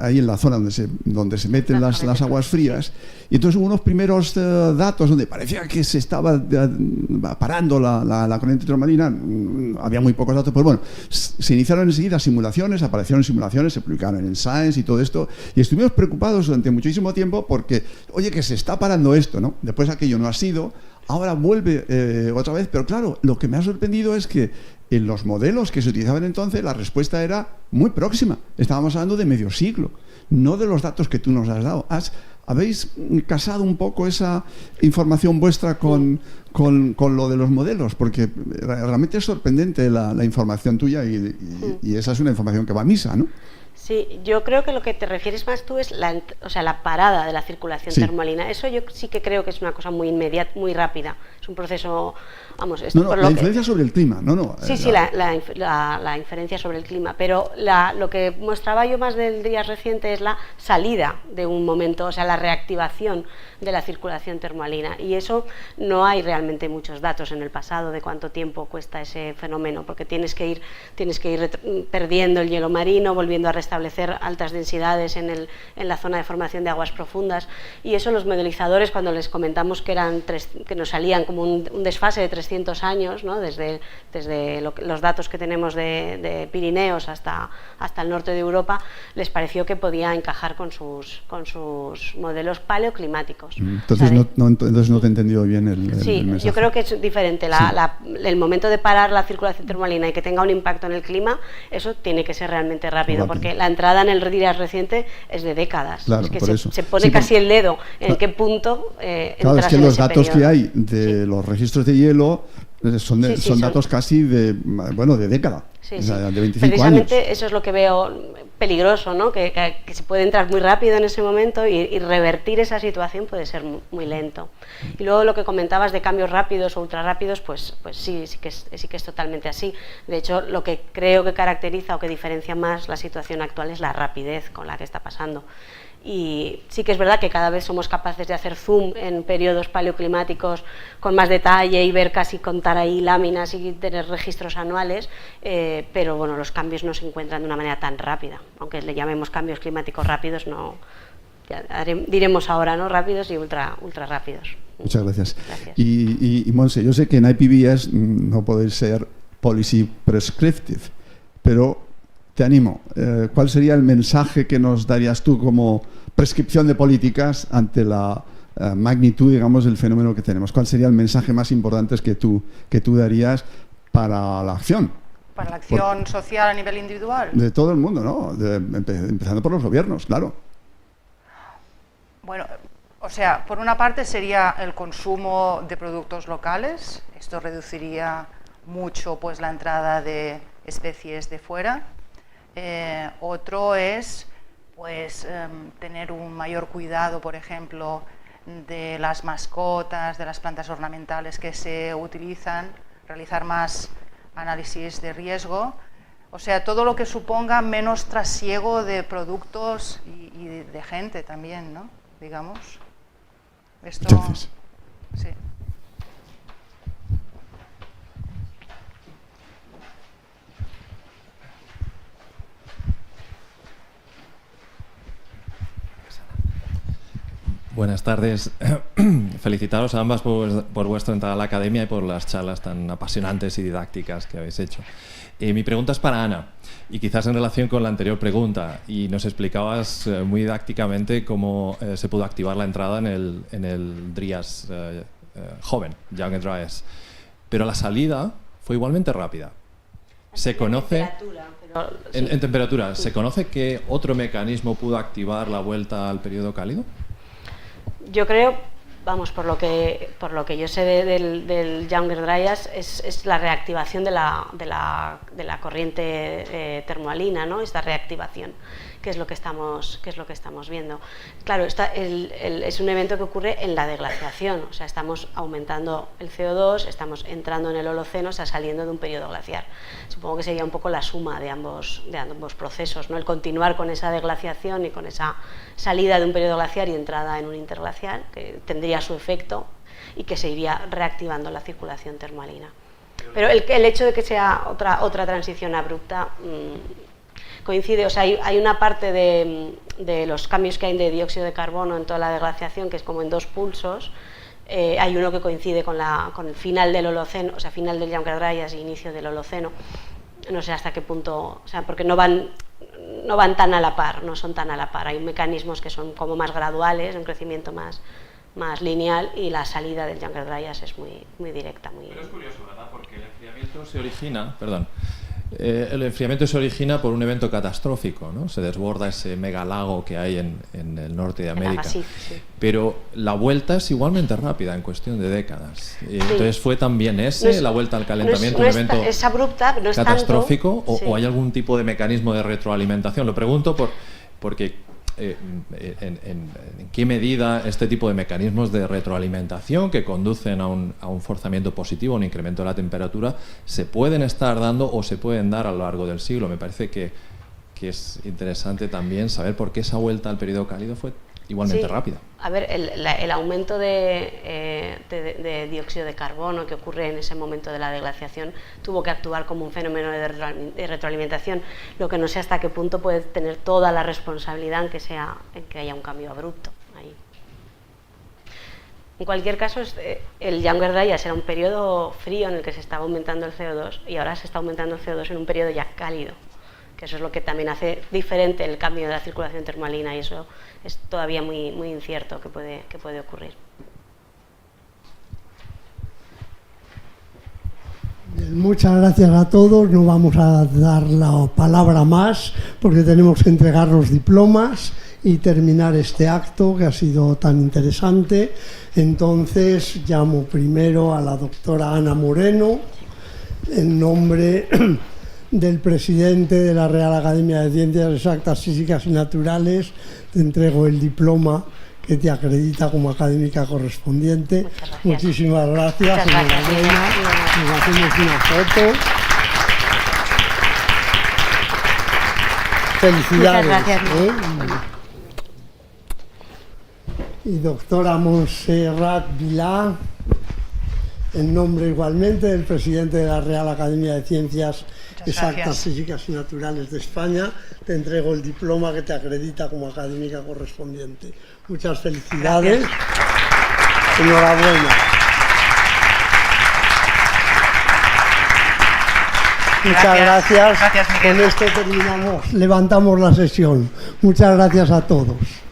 ahí en la zona donde se meten las aguas frías, y entonces hubo unos primeros datos donde parecía que se estaba parando la corriente hidromarina. Había muy pocos datos, pues bueno, se iniciaron enseguida simulaciones, aparecieron simulaciones, se publicaron en Science y todo esto, y estuvimos preocupados durante muchísimo tiempo porque, oye, que se está parando esto, ¿no? Después aquello no ha sido, ahora vuelve otra vez, pero claro, lo que me ha sorprendido es que en los modelos que se utilizaban entonces la respuesta era muy próxima. Estábamos hablando de medio siglo, no de los datos que tú nos has dado. ¿Habéis casado un poco esa información vuestra con lo de los modelos? Porque realmente es sorprendente la información tuya y esa es una información que va a misa, ¿no? Sí, yo creo que lo que te refieres más tú es la parada de la circulación termolina. Eso yo sí que creo que es una cosa muy inmediata, muy rápida. Es un proceso, vamos... la inferencia sobre el clima, Sí, la inferencia sobre el clima, pero lo que mostraba yo más del día reciente es la salida de un momento, o sea, la reactivación de la circulación termalina, y eso no hay realmente muchos datos en el pasado de cuánto tiempo cuesta ese fenómeno, porque tienes que ir perdiendo el hielo marino, volviendo a restablecer altas densidades en la zona de formación de aguas profundas, y eso los modelizadores, cuando les comentamos que nos salían como un desfase de 300 años, ¿no? desde los datos que tenemos de Pirineos hasta el norte de Europa, les pareció que podía encajar con sus modelos paleoclimáticos. Entonces, entonces no te he entendido bien el mensaje. Yo creo que es diferente. El momento de parar la circulación termalina y que tenga un impacto en el clima, eso tiene que ser realmente rápido, porque la entrada en el día reciente es de décadas. Claro, es que por eso. se pone casi el dedo en qué punto claro, es que los datos que hay de los registros de hielo son datos casi de década. Sí, o sea, sí. De 25 Precisamente años. Eso es lo que veo peligroso, ¿no? Que se puede entrar muy rápido en ese momento y revertir esa situación puede ser muy lento. Y luego lo que comentabas de cambios rápidos o ultra rápidos, pues sí que es totalmente así. De hecho, lo que creo que caracteriza o que diferencia más la situación actual es la rapidez con la que está pasando. Y sí que es verdad que cada vez somos capaces de hacer zoom en periodos paleoclimáticos con más detalle y ver casi contar ahí láminas y tener registros anuales, pero bueno, los cambios no se encuentran de una manera tan rápida, aunque le llamemos cambios climáticos rápidos, no, diremos ahora, ¿no? Rápidos y ultra rápidos. Muchas gracias. Gracias. Y Montse, yo sé que en IPBES no podéis ser policy prescriptive, pero te animo. ¿Cuál sería el mensaje que nos darías tú como prescripción de políticas ante la magnitud, digamos, del fenómeno que tenemos? ¿Cuál sería el mensaje más importante que tú darías para la acción? Para la acción social a nivel individual. De todo el mundo, ¿no? Empezando por los gobiernos, claro. Bueno, o sea, por una parte sería el consumo de productos locales. Esto reduciría mucho pues la entrada de especies de fuera. Otro es pues tener un mayor cuidado, por ejemplo, de las mascotas, de las plantas ornamentales que se utilizan, realizar más análisis de riesgo, o sea, todo lo que suponga menos trasiego de productos y de gente también, ¿no? Digamos. Esto, muchas gracias. Sí. Buenas tardes. Felicitaros a ambas por vuestra entrada a la academia y por las charlas tan apasionantes y didácticas que habéis hecho. Mi pregunta es para Ana, y quizás en relación con la anterior pregunta, y nos explicabas muy didácticamente cómo se pudo activar la entrada en el DRIAS joven, Young Dryas. Pero la salida fue igualmente rápida. ¿Se conoce en temperatura? ¿Se conoce qué otro mecanismo pudo activar la vuelta al periodo cálido? Yo creo, vamos, por lo que yo sé del Younger Dryas, es la reactivación de la corriente termoalina, ¿no? Esta reactivación, que es lo que estamos viendo. Claro, es un evento que ocurre en la deglaciación, o sea, estamos aumentando el CO2, estamos entrando en el Holoceno, o sea, saliendo de un periodo glaciar. Supongo que sería un poco la suma de ambos procesos, ¿no? El continuar con esa deglaciación y con esa salida de un periodo glaciar y entrada en un interglacial, que tendría su efecto y que se iría reactivando la circulación termoalina. Pero el hecho de que sea otra transición abrupta coincide, o sea, hay una parte de los cambios que hay de dióxido de carbono en toda la deglaciación, que es como en dos pulsos. Hay uno que coincide con el final del Holoceno, o sea, final del Younger Dryas y inicio del Holoceno. No sé hasta qué punto, o sea, porque no van tan a la par, no son tan a la par. Hay mecanismos que son como más graduales, un crecimiento más lineal, y la salida del Younger Dryas es muy directa. Pero es curioso, ¿verdad? Porque el enfriamiento se origina por un evento catastrófico, ¿no? Se desborda ese megalago que hay en el norte de América. Sí. Pero la vuelta es igualmente rápida en cuestión de décadas. Sí. Entonces, ¿fue también la vuelta al calentamiento un evento es abrupta, no es catastrófico tanto, o hay algún tipo de mecanismo de retroalimentación? Lo pregunto porque en qué medida este tipo de mecanismos de retroalimentación que conducen a un forzamiento positivo, un incremento de la temperatura, se pueden estar dando o se pueden dar a lo largo del siglo. Me parece que es interesante también saber por qué esa vuelta al periodo cálido fue igualmente rápida. A ver, el aumento de dióxido de carbono que ocurre en ese momento de la deglaciación tuvo que actuar como un fenómeno de retroalimentación. Lo que no sé hasta qué punto puede tener toda la responsabilidad en que haya un cambio abrupto ahí. En cualquier caso, el Younger Dryas era un periodo frío en el que se estaba aumentando el CO2 y ahora se está aumentando el CO2 en un periodo ya cálido, que eso es lo que también hace diferente el cambio de la circulación termoalina, y eso es todavía muy incierto que puede ocurrir. Muchas gracias a todos. No vamos a dar la palabra más porque tenemos que entregar los diplomas y terminar este acto que ha sido tan interesante. Entonces llamo primero a la doctora Ana Moreno en nombre del presidente de la Real Academia de Ciencias Exactas, Físicas y Naturales. Te entrego el diploma que te acredita como académica correspondiente. Muchísimas gracias. Enhorabuena. Nos hacemos una foto. Felicidades. Muchas gracias. y doctora Montserrat Vilà, en nombre igualmente del presidente de la Real Academia de Ciencias Exactas, Físicas y Naturales de España, te entrego el diploma que te acredita como académica correspondiente. Muchas felicidades. Gracias. Enhorabuena. Muchas gracias. Gracias, Miguel. Con esto terminamos, levantamos la sesión. Muchas gracias a todos.